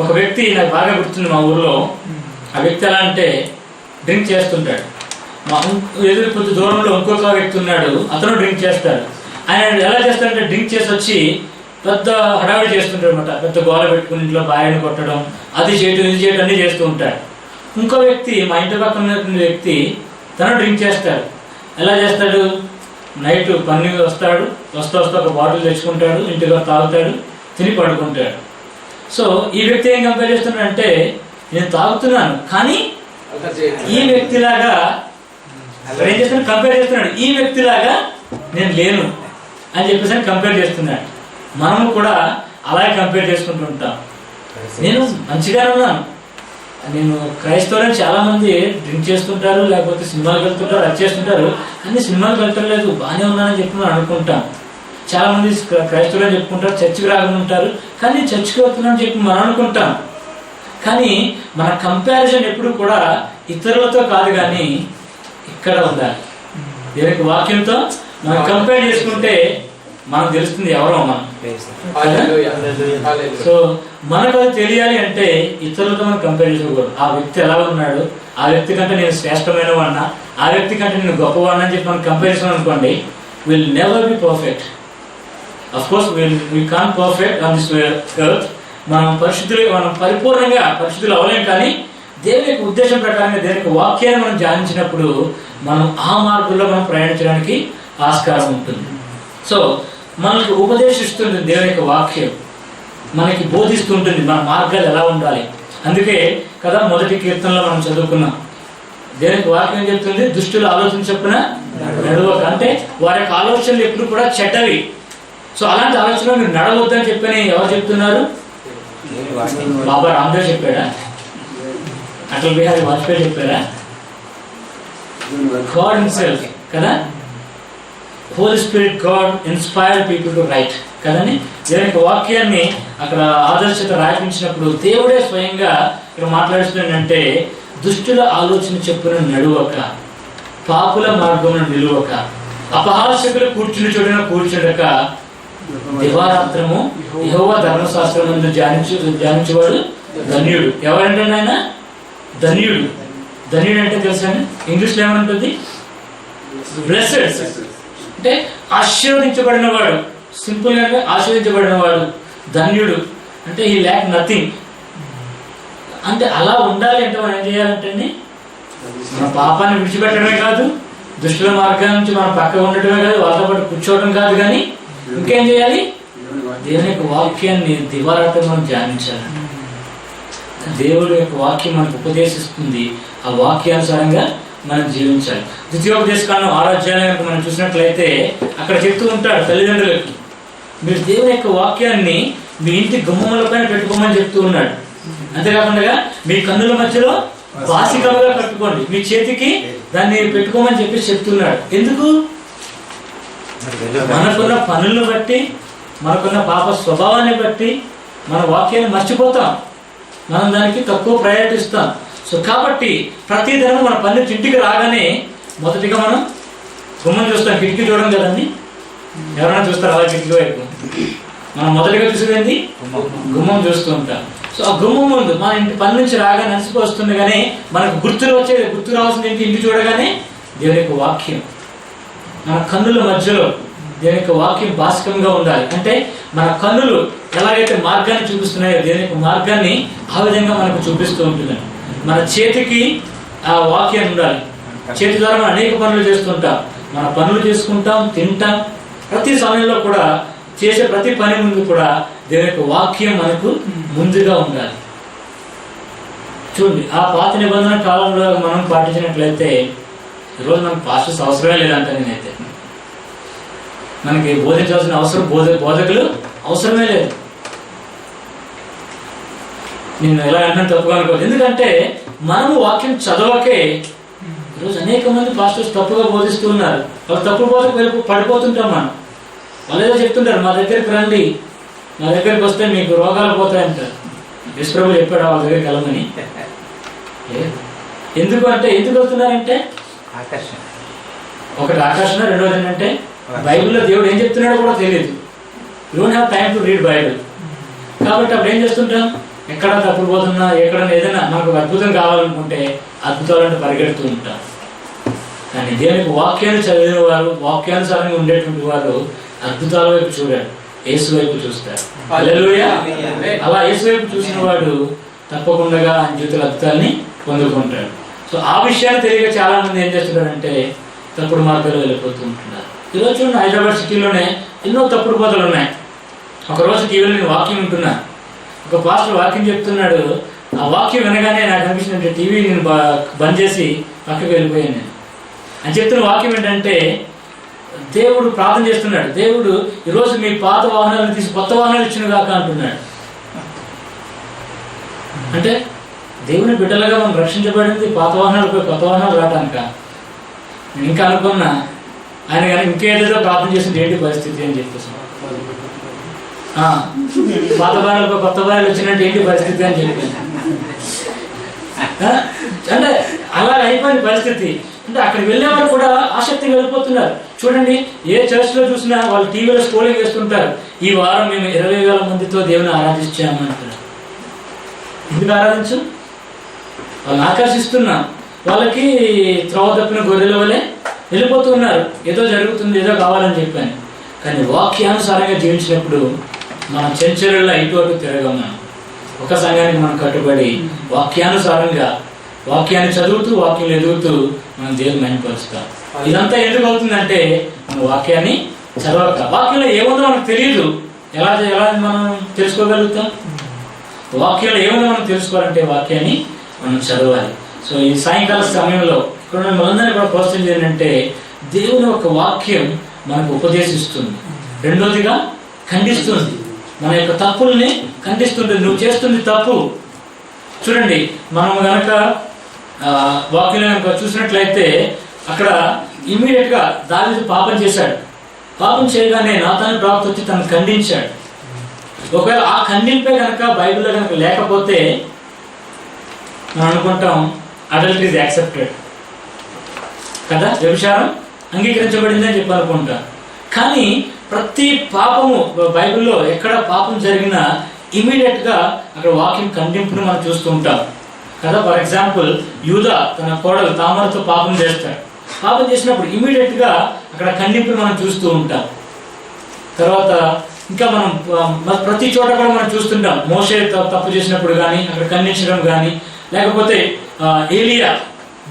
ఒక వ్యక్తి నాకు బాగా గుర్తుంది మా ఊర్లో. ఆ వ్యక్తి ఎలా అంటే డ్రింక్ చేస్తుంటాడు. మా ఎదురు కొద్ది దూరంలో ఇంకొక వ్యక్తి ఉన్నాడు, అతను డ్రింక్ చేస్తాడు. ఆయన ఎలా చేస్తాడంటే డ్రింక్ చేసి వచ్చి పెద్ద హడావిడి చేస్తుంటాడు అనమాట. పెద్ద గోల పెట్టుకుని ఇంట్లో భార్యను కొట్టడం, అది చేయటం ఇది చేయటం అన్నీ చేస్తూ ఉంటాడు. ఇంకో వ్యక్తి, మా ఇంటి పక్కన ఉన్న వ్యక్తి, తను డ్రింక్ చేస్తాడు. ఎలా చేస్తాడు? నైట్ పని వస్తాడు, వస్తూ ఒక బాటిల్ తెచ్చుకుంటాడు, ఇంటిలో తాగుతాడు, తిని పడుకుంటాడు. సో ఈ వ్యక్తి ఏం కంపేర్ చేస్తున్నాడంటే, నేను తాగుతున్నాను కానీ ఈ వ్యక్తిలాగా ఏం చేస్తున్నాడు? కంపేర్ చేస్తున్నాడు. ఈ వ్యక్తిలాగా నేను లేను అని చెప్పేసి కంపేర్ చేస్తున్నాడు. మనము కూడా అలాగే కంపేర్ చేసుకుంటూ ఉంటాం. నేను మంచిగానే ఉన్నాను, నేను క్రైస్తవులని చాలా మంది డ్రింక్ చేస్తుంటారు, లేకపోతే సినిమాలకు వెళ్తుంటారు, అది చేస్తుంటారు, కానీ సినిమాలకు వెళ్తలేదు, బాగానే ఉన్నానని చెప్పి మనం అనుకుంటాం. చాలా మంది క్రైస్తవులు అని చెప్పుకుంటారు, చర్చికి రాకుండా ఉంటారు, కానీ చర్చికి వెళ్తున్నామని చెప్పి మనం అనుకుంటాం. కానీ మన కంపారిజన్ ఎప్పుడు కూడా ఇతరులతో కాదు, కానీ ఇక్కడ ఉండాలి. దేవునికి వాక్యంతో మనం కంపేర్ చేసుకుంటే మనకు తెలుస్తుంది ఎవరో మనం. సో మనకు అది తెలియాలి అంటే ఇతరులతో మనం కంపేర్ చేసుకోకూడదు. ఆ వ్యక్తి ఎలా ఉన్నాడు, ఆ వ్యక్తి కంటే నేను శ్రేష్టమైన వాడినా, ఆ వ్యక్తి కంటే నేను గొప్పవాడిని అని చెప్పి మనం కంపేర్ చేసాం అనుకోండి, will never be perfect. Of course we can't perfect on this earth. మనం పరిపూర్ణంగా పరిశుద్ధులు అవ్వలేం, కానీ దేవుని యొక్క ఉద్దేశం ప్రకారంగా దేవుని యొక్క వాక్యాన్ని మనం ధ్యానించినప్పుడు మనం ఆ మార్గంలో మనం ప్రయాణించడానికి ఆస్కారం ఉంటుంది. సో మనకు ఉపదేశిస్తుంది దేవుని యొక్క వాక్యం, మనకి బోధిస్తుంటుంది మన మార్గాలు ఎలా ఉండాలి. అందుకే కదా మొదటి కీర్తనలో మనం చదువుకున్నాం, దేవునికి వాక్యం చెప్తుంది, దుష్టులు ఆలోచన చొప్పున నడవక. అంటే వారి యొక్క ఆలోచనలు ఎప్పుడు కూడా చెడ్డవి. సో అలాంటి ఆలోచనలు మీరు నడవద్దని చెప్పని ఎవరు చెప్తున్నారు? బాబా రామ్దేవ్ చెప్పాడా? అటల్ బిహారీ వాజ్పేయి చెప్పారా? గాడ్ హిమ్సెల్ఫ్ కదా. Holy Spirit God inspired people to write కదండి. దేవుని వాక్యాన్ని అక్కడ ఆదర్శత రాయించినప్పుడు దేవుడే స్వయంగా ఇక్కడ మాట్లాడుతున్నాడంటే, దుష్టుల ఆలోచన చెప్పున నడువక, పాపుల మార్గమున నిలువక, అపహాస్యకులు కూర్చుని చోటున కూర్చుండక, దివారాత్రము యెహోవా ధర్మశాస్త్రం ధ్యానించేవాడు ధన్యుడు. ఎవరంటే ఆయన ధన్యుడు. ధన్యుడు అంటే తెలుసా? ఇంగ్లీష్లో ఏమంటుంది? బ్లెస్డ్. అంటే ఆశీర్వదించబడిన వాడు, సింపుల్గా ఆశీర్వదించబడిన వాడు ధన్యుడు, అంటే ఈ ల్యాక్ నథింగ్. అంటే అలా ఉండాలి అంటే మనం ఏం చేయాలంటే మన పాపాన్ని విడిచిపెట్టడమే కాదు, దుష్టుల మార్గం నుంచి మనం పక్కగా ఉండటమే కాదు, వాళ్ళతో పాటు కూర్చోవడం కాదు, కానీ ఇంకేం చేయాలి? దేవుని యొక్క వాక్యాన్ని దివారాత్రం మనం ధ్యానించాలి. దేవుడి యొక్క వాక్యం మనకు ఉపదేశిస్తుంది, ఆ వాక్యానుసారంగా మనం జీవించాలి. ద్వితీయోపదేశకాండం 6వ అధ్యాయాన్ని మనం చూసినట్లయితే అక్కడ చెప్తూ ఉంటాడు తల్లిదండ్రులకి, మీరు దేవుని యొక్క వాక్యాన్ని మీ ఇంటి గుమ్మముల పైన పెట్టుకోమని చెప్తూ ఉన్నాడు. అంతేకాకుండా మీ కన్నుల మధ్యలో బాసికలుగా కట్టుకోండి, మీ చేతికి దాన్ని పెట్టుకోమని చెప్పి చెప్తున్నాడు. ఎందుకు? మనకున్న పనులను బట్టి, మనకున్న పాప స్వభావాన్ని బట్టి మన వాక్యాన్ని మర్చిపోతాం, మనం దానికి తక్కువ ప్రయారిటీ ఇస్తాం. సో కాబట్టి ప్రతి దినం మన పని ఇంటికి రాగానే మొదటిగా మనం గుమ్మం చూస్తాం, కిటికీ చూడడం కదండి. ఎవరైనా చూస్తారు అలా కిటికీ వైపు? మనం మొదటిగా చూసేది గుమ్మం చూస్తూ ఉంటాం. సో ఆ గుమ్మం ముందు మన ఇంటి పని నుంచి రాగానే నడిచిపోతుంది, కానీ మనకు గుర్తు రావాల్సింది ఏంటి? ఇంటి చూడగానే దేవుని యొక్క వాక్యం మన కన్నుల మధ్యలో, దేవుని యొక్క వాక్యం బాసికంగా ఉండాలి. అంటే మన కన్నులు ఎలాగైతే మార్గాన్ని చూపిస్తున్నాయో దేవుని యొక్క మార్గాన్ని ఆ విధంగా మనకు చూపిస్తూ ఉంటుంది. మన చేతికి ఆ వాక్యం ఉండాలి. చేతి ద్వారా మనం అనేక పనులు చేస్తుంటాం, మన పనులు చేసుకుంటాం, తింటాం. ప్రతి సమయంలో కూడా చేసే ప్రతి పని ముందు కూడా దేవుని యొక్క వాక్యం మనకు ముందుగా ఉండాలి. చూడండి, ఆ పాత నిబంధన కాలంలో మనం పాటించినట్లయితే ఈరోజు మనకు పాస్టర్స్ అవసరమే లేదంట. నేనైతే మనకి బోధించాల్సిన అవసరం బోధకులు అవసరమే లేదు. నేను ఎలా అంటే తప్పుగా అనుకోలేదు, ఎందుకంటే మనము వాక్యం చదవకే ఈరోజు అనేక మంది పాస్టర్స్ తప్పుగా బోధిస్తూ ఉన్నారు. వాళ్ళు తప్పు బోధకు పడిపోతుంటాం. వాళ్ళు ఏదో చెప్తుంటారు, మా దగ్గరికి రండి, మా దగ్గరికి వస్తే మీకు రోగాలు పోతాయంటారు. విశ్వప్రభు చెప్పాడు వాళ్ళ దగ్గరికి వెళ్ళమని. ఎందుకు వెళ్తున్నారంటే ఒకటి ఆకర్షణ, రెండోది ఏంటంటే బైబిల్లో దేవుడు ఏం చెప్తున్నాడో కూడా తెలియదు. You don't have time to read Bible. కాబట్టి అప్పుడు ఏం చేస్తుంటాం, ఎక్కడ తప్పు పోతున్నా, ఎక్కడ ఏదైనా మనకు అద్భుతం కావాలనుకుంటే అద్భుతాలంటే పరిగెడుతూ ఉంటాం. కానీ దేవునికి వాక్యాన్ని చదివిన వారు, వాక్యానుసారంగా ఉండేటువంటి వారు అద్భుతాల వైపు చూడాడు, యేసు వైపు చూస్తారు. హల్లెలూయా. అలా యేసు వైపు చూసిన వాడు తప్పకుండా ఆయన జీవితంలో అద్భుతాన్ని పొందుకుంటాడు. సో ఆ విషయాన్ని తెలియక చాలా మంది ఏం చేస్తున్నారంటే తప్పుడు మార్గాలు వెళ్ళిపోతూ ఉంటున్నారు. ఈరోజు చూడండి, హైదరాబాద్ సిటీలోనే ఎన్నో తప్పుడు బోధలు ఉన్నాయి. ఒకరోజు టీవీలో నేను వాక్యం వింటున్నా, ఒక పాస్టర్ వాక్యం చెప్తున్నాడు. ఆ వాక్యం వినగానే నాకు అనిపించిందంటే టీవీ నేను బంద్ చేసి పక్కకి వెళ్ళిపోయాను. నేను అని చెప్తున్న వాక్యం ఏంటంటే, దేవుడు ప్రార్థన చేస్తున్నాడు, దేవుడు ఈరోజు మీ పాత వాహనాలను తీసి కొత్త వాహనాలు ఇచ్చిన కాక అంటున్నాడు. అంటే దేవుని బిడ్డలుగా మనం రక్షించబడింది పాత వాహనాలపై కొత్త వాహనాలు రావడానిక? నేను ఇంకా అనుకున్నా, ఆయన కానీ ఇంకేదేదో ప్రార్థన చేసింది ఏంటి పరిస్థితి అని చెప్పేసి, పాత వాహనాలపై కొత్త వాహనాలు వచ్చినట్టు ఏంటి పరిస్థితి అని చెప్పాను. అంటే అలా అయిపోయింది పరిస్థితి. అంటే అక్కడికి వెళ్ళేవారు కూడా ఆసక్తిగా వెళ్ళిపోతున్నారు. చూడండి, ఏ చర్చ్లో చూసినా వాళ్ళు టీవీలో స్క్రోలింగ్ చేస్తుంటారు, ఈ వారం మేము 20,000 మందితో దేవుని ఆరాధించాము అంటారు. ఎందుకు ఆరాధించు? వాళ్ళని ఆకర్షిస్తున్నాం, వాళ్ళకి త్రోవ తప్పిన గొర్రెల వలె వెళ్ళిపోతూ ఉన్నారు. ఏదో జరుగుతుంది, ఏదో కావాలని చెప్పాను. కానీ వాక్యానుసారంగా జీవించినప్పుడు మనం చెంచరుల్లో ఇటు అటు తిరగం. మనం ఒక సంఘానికి మనం కట్టుబడి వాక్యానుసారంగా వాక్యాన్ని చదువుతూ, వాక్యం ఎదుగుతూ మనం దేవుని మహిమపరుస్తాం. ఇదంతా ఎందుకు అవుతుందంటే మనం వాక్యాన్ని చదవక, వాక్యంలో ఏముందో మనకు తెలియదు. ఎలా మనం తెలుసుకోగలుగుతాం? వాక్యంలో ఏముందో మనం తెలుసుకోవాలంటే వాక్యాన్ని మనం చదవాలి. సో ఈ సాయంకాల సమయంలో ఇక్కడ మనందరినీ కూడా ప్రోత్సహించేది ఏంటంటే, దేవుని యొక్క వాక్యం మనకు ఉపదేశిస్తుంది, రెండోదిగా ఖండిస్తుంది, మన యొక్క తప్పుల్ని ఖండిస్తుంది. నువ్వు చేస్తుంది తప్పు. చూడండి, మనం కనుక వాక్యం కనుక చూసినట్లయితే అక్కడ ఇమ్మీడియట్గా దావీదు పాపం చేశాడు. పాపం చేయగానే నాతాను ప్రవక్త వచ్చి తను ఖండించాడు. ఒకవేళ ఆ ఖండింపే కనుక బైబిల్లో కనుక లేకపోతే మనం అనుకుంటాం అడల్టరీ ఈజ్ యాక్సెప్టెడ్ కదా, వ్యభిచారం అంగీకరించబడింది అని చెప్పి అనుకుంటాం. కానీ ప్రతి పాపము బైబిల్లో ఎక్కడ పాపం జరిగినా ఇమీడియట్గా అక్కడ వాక్యం ఖండింపును మనం చూస్తూ ఉంటాం కదా. ఫర్ ఎగ్జాంపుల్, యూదా తన కోడలు తామరతో పాపం చేస్తాడు. పాపం చేసినప్పుడు ఇమీడియట్గా అక్కడ ఖండింపులు మనం చూస్తూ ఉంటాం. తర్వాత ఇంకా మనం ప్రతి చోట కూడా మనం చూస్తుంటాం. మోషే తప్పు చేసినప్పుడు కానీ అక్కడ ఖండించడం కానీ, లేకపోతే ఏలియా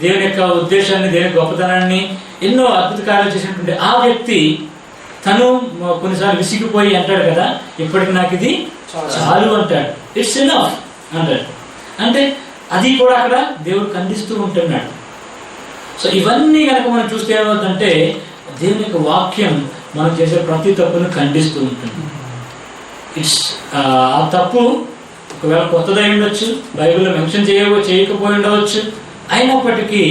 దేవుని యొక్క ఉద్దేశాన్ని, దేవుని గొప్పతనాన్ని, ఎన్నో అద్భుత కార్యాలు చేసినటువంటి ఆ వ్యక్తి తను కొన్నిసార్లు విసిగిపోయి అంటాడు కదా, ఇప్పటికి నాకు ఇది చాలు అంటాడు. ఇట్స్ ఎనఫ్ అంటాడు. అంటే అది కూడా అక్కడ దేవుడు ఖండిస్తూ ఉంటున్నాడు. సో ఇవన్నీ కనుక మనం చూస్తే ఏమవుతుందంటే దేవుని యొక్క వాక్యం మనం చేసే ప్రతి తప్పును ఖండిస్తూ ఉంటుంది. ఇట్స్ ఆ తప్పు ఒకవేళ కొత్తదై ఉండొచ్చు, బైబిల్లో మెన్షన్ చేయకపోయి ఉండవచ్చు, అయినప్పటికీ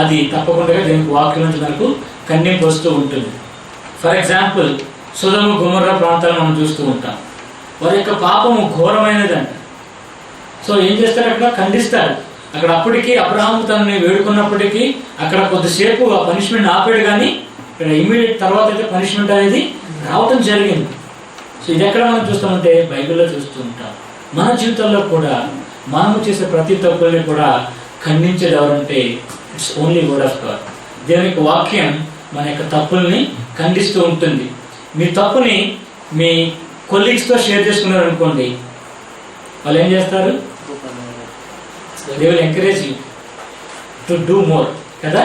అది తప్పకుండా దేవునికి వాక్యం నుంచి మనకు ఖండింపు వస్తూ ఉంటుంది. ఫర్ ఎగ్జాంపుల్ సొదొమ గొమొర్రా ప్రాంతాలను మనం చూస్తూ ఉంటాం. వారి యొక్క పాపము ఘోరమైనదంట. సో ఏం చేస్తారు, అక్కడ ఖండిస్తారు. అక్కడ అప్పటికి అబ్రహాము తనని వేడుకున్నప్పటికీ అక్కడ కొద్దిసేపు ఆ పనిష్మెంట్ ఆపాడు, కానీ ఇక్కడ ఇమీడియట్ తర్వాత అయితే పనిష్మెంట్ అనేది రావటం జరిగింది. సో ఇది ఎక్కడ మనం చూస్తామంటే బైబిల్లో చూస్తూ ఉంటాం. మన జీవితంలో కూడా మనము చేసే ప్రతి తప్పుల్ని కూడా ఖండించేది ఎవరంటే it's only word of God. దేవుని యొక్క వాక్యం మన యొక్క తప్పుల్ని ఖండిస్తూ ఉంటుంది. మీ తప్పుని మీ కొలీగ్స్తో షేర్ చేసుకున్నారు అనుకోండి, వాళ్ళు ఏం చేస్తారు? They will encourage you to do more కదా.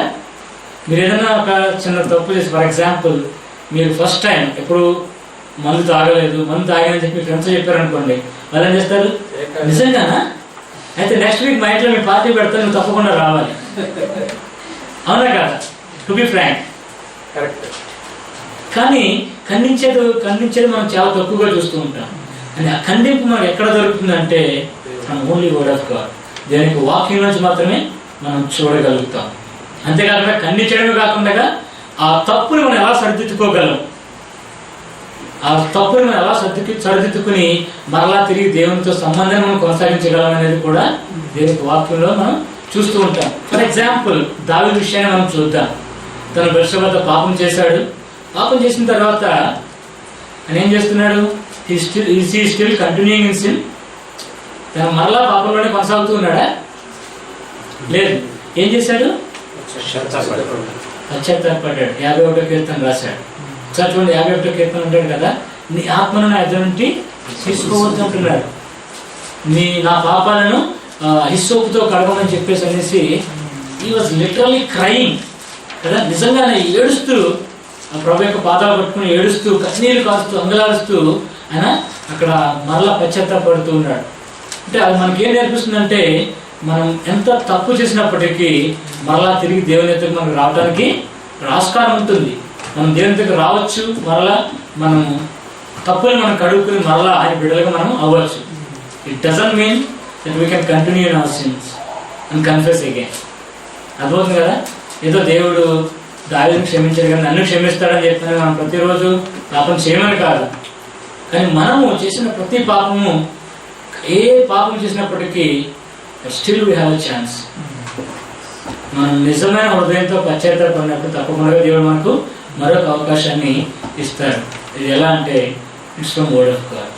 మీరు ఏదైనా ఒక చిన్న తప్పు చేసి, ఫర్ ఎగ్జాంపుల్ మీరు ఫస్ట్ టైం ఎప్పుడు మందు తాగలేదు, మందు తాగాలని చెప్పి ఫ్రెండ్స్ చెప్పారనుకోండి, వాళ్ళు ఏం చేస్తారు? నిజంగానా? అయితే నెక్స్ట్ వీక్ మా ఇంట్లో మీ పార్టీ పెడతా, నువ్వు తప్పకుండా రావాలి. అవునా కదా? To be frank. కానీ ఖండించేది మనం చాలా తక్కువగా చూస్తూ ఉంటాం. అని ఆ ఖండింపు మనకు ఎక్కడ దొరుకుతుందంటే మనం ఓన్లీ వర్డ్ ఆఫ్ గాడ్, దేవునికి వాక్యం నుంచి మాత్రమే మనం చూడగలుగుతాం. అంతేకాకుండా ఖండించడమే కాకుండా ఆ తప్పుని మనం ఎలా సరిదిద్దుకోగలం, ఆ తప్పుని మనం ఎలా సరిదిద్దుకుని మరలా తిరిగి దేవునితో సంబంధాన్ని మనం కొనసాగించగలం అనేది కూడా దేవునికి వాక్యంలో మనం చూస్తూ ఉంటాం. ఫర్ ఎగ్జాంపుల్ దావీదు విషయాన్ని మనం చూద్దాం. తను బెత్షెబతో పాపం చేశాడు. పాపం చేసిన తర్వాత ఆయన ఏం చేస్తున్నాడు? He still continuing in sin. తను మరలా పాపంలోనే కొనసాగుతూ ఉన్నాడా? లేదు. ఏం చేశాడు? పశ్చాత్తాపడ్డాడు. 51వ కీర్తన రాశాడు. చూడండి, 51వ కీర్తన ఉంటాడు కదా, నీ ఆత్మను నా ఎదురు నుండి తీసుకోవద్దు అంటున్నాడు. నా పాపాలను హిస్సోపుతో కడగమని చెప్పేసి అనేసి హీ వాజ్ లిటరల్లీ క్రైయింగ్ కదా. నిజంగానే ఏడుస్తూ ప్రభు యొక్క పాదాలు పట్టుకుని ఏడుస్తూ కన్నీళ్ళు కాస్తూ అంగలాడుస్తూ ఆయన అక్కడ మరలా పశ్చాత్తాపడుతూ ఉన్నాడు. అంటే అది మనకేం నేర్పిస్తుందంటే మనం ఎంత తప్పు చేసినప్పటికీ మరలా తిరిగి దేవుని దగ్గరికి మనకు రావడానికి ఆస్కారం ఉంటుంది. మనం దేవుని దగ్గర రావచ్చు, మరలా మనం తప్పుని మనం కడుక్కుని మరలా ఆయన బిడ్డలుగా మనం అవ్వచ్చు. It doesn't mean that we can continue in our sins and confess again. అర్థమవుతుంది కదా? ఏదో దేవుడు దావీదుని క్షమించాడు కానీ నన్ను క్షమిస్తాడని చెప్తాను మనం ప్రతిరోజు పాపం చేయమని కాదు. కానీ మనము చేసిన ప్రతి పాపము, ఏ పాపం చేసినప్పటికీ still we have a chance. మనం నిజమైన హృదయంతో పశ్చాత్తాపడినప్పుడు తప్పకుండా దేవుడు మనకు మరొక అవకాశాన్ని ఇస్తారు. ఇది ఎలా అంటే it's from word of God.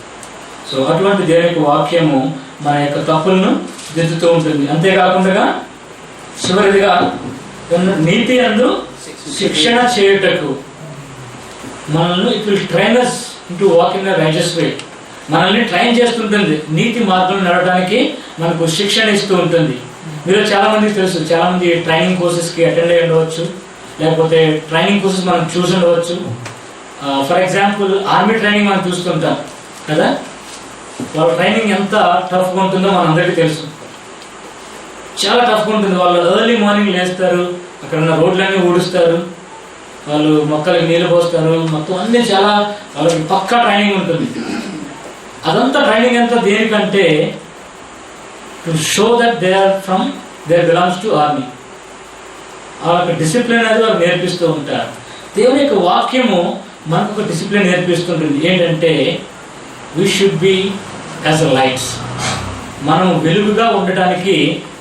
So అటువంటి దేవుని వాక్యము మన యొక్క తప్పులను దిద్దుతూ ఉంటుంది. అంతేకాకుండా చివరిదిగా నీతి యందు శిక్షణ చేయుటకు మనల్ని it will train us into walk in the righteous way. మనల్ని ట్రైన్ చేస్తుంటుంది, నీతి మార్గంలో నడవడానికి మనకు శిక్షణ ఇస్తూ ఉంటుంది. మీరు చాలా మందికి తెలుసు, చాలా మంది ట్రైనింగ్ కోర్సెస్కి అటెండ్ అయ్యి ఉండవచ్చు, లేకపోతే ట్రైనింగ్ కోర్సెస్ మనం చూసి ఉండవచ్చు. ఫర్ ఎగ్జాంపుల్ ఆర్మీ ట్రైనింగ్ మనం చూస్తుంటాం కదా. వాళ్ళ ట్రైనింగ్ ఎంత టఫ్గా ఉంటుందో మనందరికీ తెలుసు. చాలా టఫ్గా ఉంటుంది. వాళ్ళు ఎర్లీ మార్నింగ్ లేస్తారు, అక్కడ ఉన్న రోడ్లన్నీ ఊడుస్తారు, వాళ్ళు మొక్కలకి నీళ్ళు పోస్తారు, మొత్తం అన్నీ చాలా వాళ్ళకి పక్కా ట్రైనింగ్ ఉంటుంది. అదంతా ట్రైనింగ్ అంతా దేనికంటే to show that they belongs to army. వాళ్ళకి డిసిప్లిన్ అనేది వాళ్ళు నేర్పిస్తూ ఉంటారు. దేవుని యొక్క వాక్యము మనకు ఒక డిసిప్లిన్ నేర్పిస్తుంటుంది. ఏంటంటే we should be as a lights. మనం వెలుగుగా ఉండటానికి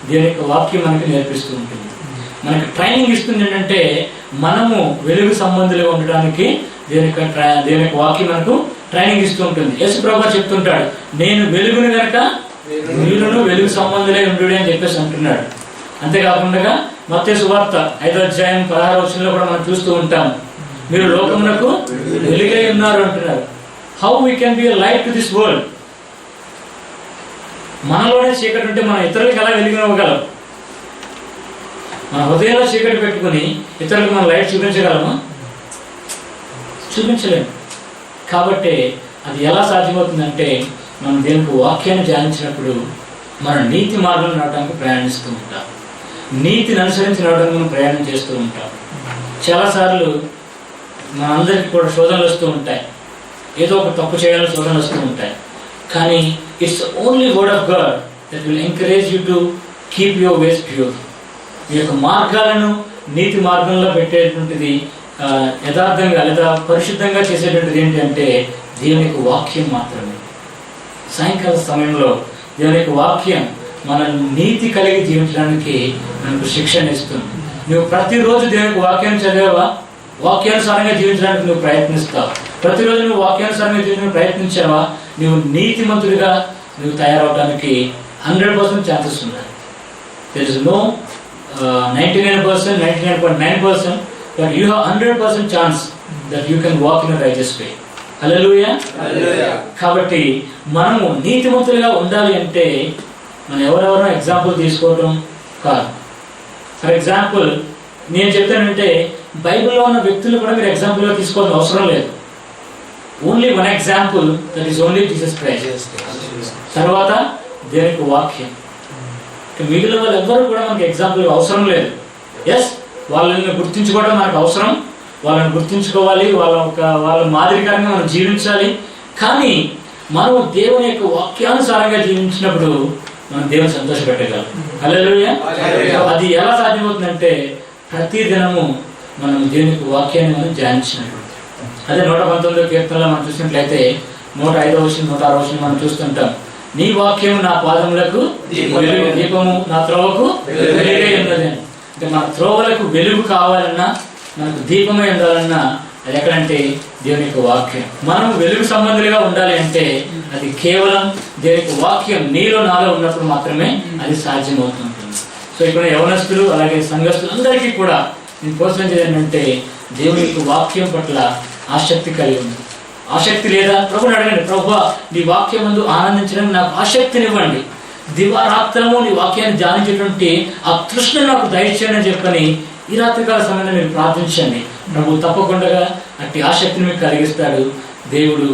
దేవుని యొక్క వాక్యం మనకి నేర్పిస్తూ ఉంటుంది. మనకి ట్రైనింగ్ ఇస్తుంది ఏంటంటే మనము వెలుగు సంబంధులుగా ఉండడానికి దేవుని యొక్క వాక్యం మనకు ట్రైనింగ్ ఇస్తూ ఉంటుంది. యేసు ప్రభువు చెప్తుంటాడు, నేను వెలుగుని కనుక మీరును వెలుగు సంబంధులే ఉండు అని చెప్పేసి అంటున్నాడు. అంతేకాకుండా మత్తయి సువార్త 5వ అధ్యాయం 16వ వచనంలో కూడా మనం చూస్తూ ఉంటాం. మీరు లోకమునకు వెలుగై ఉన్నారు అంటున్నారు. How we can be a light to this world? మనలోనే చీకటి ఉంటే మనం ఇతరులకు ఎలా వెలిగినవ్వగలం? మన హృదయంలో చీకటి పెట్టుకుని ఇతరులకు మనం లైట్ చూపించగలమా? చూపించలేము. కాబట్టి అది ఎలా సాధ్యమవుతుందంటే మనం దేవునికి వాక్యాన్ని ధ్యానించినప్పుడు మనం నీతి మార్గంలో నడవడానికి ప్రయాణిస్తూ ఉంటాం. నీతిని అనుసరించి నడవడానికి మనం ప్రయాణం చేస్తూ ఉంటాం. చాలాసార్లు మనందరికీ కూడా శోధనలు వస్తూ ఉంటాయి. ఏదో ఒక తప్పు చేయాలని శోధనలు వస్తూ ఉంటాయి. కానీ it's only word of God that will encourage you to keep your ways pure. మీ యొక్క మార్గాలను నీతి మార్గంలో పెట్టేటువంటిది యథార్థంగా లేదా పరిశుద్ధంగా చేసేటువంటిది ఏంటి అంటే దేవుని యొక్క వాక్యం మాత్రమే. సాయంకాల సమయంలో దేవుని యొక్క వాక్యం మన నీతి కలిగి జీవించడానికి మనకు శిక్షణ ఇస్తుంది. నువ్వు ప్రతిరోజు దేవుని యొక్క వాక్యాన్ని చదివావా? వాక్యానుసారంగా జీవించడానికి నువ్వు ప్రయత్నిస్తావు. ప్రతిరోజు నువ్వు వాక్యానుసారంగా జీవించడానికి ప్రయత్నించావా? నువ్వు నీతిమంతుడిగా నువ్వు తయారవడానికి 100% ఛాన్సెస్ ఉన్నాయి. There is no 99%, 99.9%, but you have 100% chance that you can walk in a righteous way. హల్లెలూయా. కాబట్టి మనము నీతిమంతులుగా ఉండాలి అంటే మనం ఎవరెవరో ఎగ్జాంపుల్ తీసుకోవడం కాదు. ఫర్ ఎగ్జాంపుల్ నేను చెప్తానంటే బైబిల్లో ఉన్న వ్యక్తులు కూడా మీరు ఎగ్జాంపుల్గా తీసుకోవాల్సిన అవసరం లేదు. Only one example, that is only Jesus Christ. తర్వాత దేవునికి వాక్యం. మిగిలిన వాళ్ళు ఎవ్వరు కూడా మనకి ఎగ్జాంపుల్ అవసరం లేదు. ఎస్, వాళ్ళని గుర్తించుకోవడం మనకు అవసరం. వాళ్ళని గుర్తించుకోవాలి, వాళ్ళ మాదిరికరంగా మనం జీవించాలి. కానీ మనం దేవుని యొక్క వాక్యానుసారంగా జీవించినప్పుడు మనం దేవుని సంతోషపెట్టగలం. హల్లెలూయా. అది ఎలా సాధ్యమవుతుందంటే ప్రతి దినము మనం దేవుని యొక్క వాక్యాన్ని మనం ధ్యానించినప్పుడు. అదే 119వ కీర్తనలో మనం చూసినట్లయితే 105వ వచనం 106వ వచనం మనం చూస్తుంటాం. నీ వాక్యము నా పాదములకు వెలుగు, దీపము నా త్రోవకు వెలుగై ఉన్నది. అంటే మన త్రోవలకు వెలుగు కావాలన్నా, మనకు దీపమై ఉండాలన్నా అది ఎక్కడంటే దేవుని యొక్క వాక్యం. మనం వెలుగు సంబంధులుగా ఉండాలి అంటే అది కేవలం దేవుని యొక్క వాక్యం నీలో నాలో ఉన్నప్పుడు మాత్రమే అది సాధ్యమవుతుంటుంది. సో ఇక్కడ యవనస్తులు అలాగే సంఘస్థులు అందరికీ కూడా నేను ప్రోత్సహించేది ఏంటంటే దేవుని యొక్క వాక్యం పట్ల ఆసక్తి కలిగి ఉంది. ఆసక్తి లేదా? ప్రభుని అడగండి, ప్రభువా నీ వాక్యం ముందు ఆనందించడానికి నాకు ఆసక్తినివ్వండి. దివారాత్రము నీ వాక్యాన్ని ధ్యానించేటువంటి ఆ తృష్ణ నాకు దయచేయని చెప్పని ఈ రాత్రికాల సమయంలో మీరు ప్రార్థించండి. ప్రభు తప్పకుండా అట్టి ఆసక్తిని మీకు కలిగిస్తాడు. దేవుడు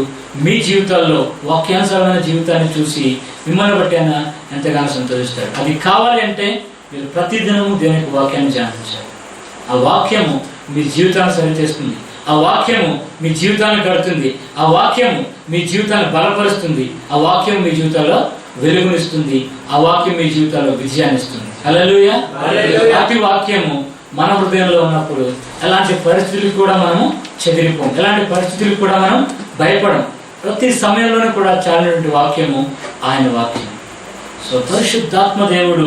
మీ జీవితాల్లో వాక్యానుసారమైన జీవితాన్ని చూసి మిమ్మల్ని బట్టి అయినా ఎంతగానో సంతోషిస్తాడు. అది కావాలి అంటే మీరు ప్రతిదినము దేవుని యొక్క వాక్యాన్ని ధ్యానించాలి. ఆ వాక్యము మీ జీవితాన్ని సరిచేస్తుంది. ఆ వాక్యము మీ జీవితాన్ని కడుతుంది. ఆ వాక్యము మీ జీవితాన్ని బలపరుస్తుంది. ఆ వాక్యం మీ జీవితాల్లో వెలుగునిస్తుంది. ఆ వాక్యం మీ జీవితాల్లో విజయాన్ని ఇస్తుంది. హల్లెలూయా. ప్రతి వాక్యము మన హృదయంలో ఉన్నప్పుడు ఎలాంటి పరిస్థితులకు కూడా మనము చెదిరిపోం, ఎలాంటి పరిస్థితులకు కూడా మనం భయపడం. ప్రతి సమయంలోనూ కూడా చాలినటువంటి వాక్యము ఆయన వాక్యం. సో పరిశుద్ధాత్మ దేవుడు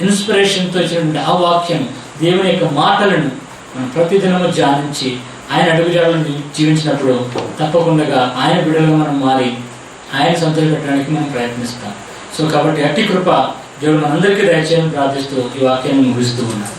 ఇన్స్పిరేషన్తో ఇచ్చినటువంటి ఆ వాక్యం, దేవుని యొక్క మాటలను మనం ప్రతిదినము ధ్యానించి ఆయన అడుగుజాడలను జీవించినప్పుడు తప్పకుండా ఆయన బిడ్డలుగా మనం మారి ఆయన సంతోషపెట్టడానికి మనం ప్రయత్నిస్తాం. సో కాబట్టి అట్టి కృప దేవుడు మనందరికీ దయచేయని ప్రార్థిస్తూ ఈ వాక్యాన్ని ముగిస్తూ ఉన్నాం.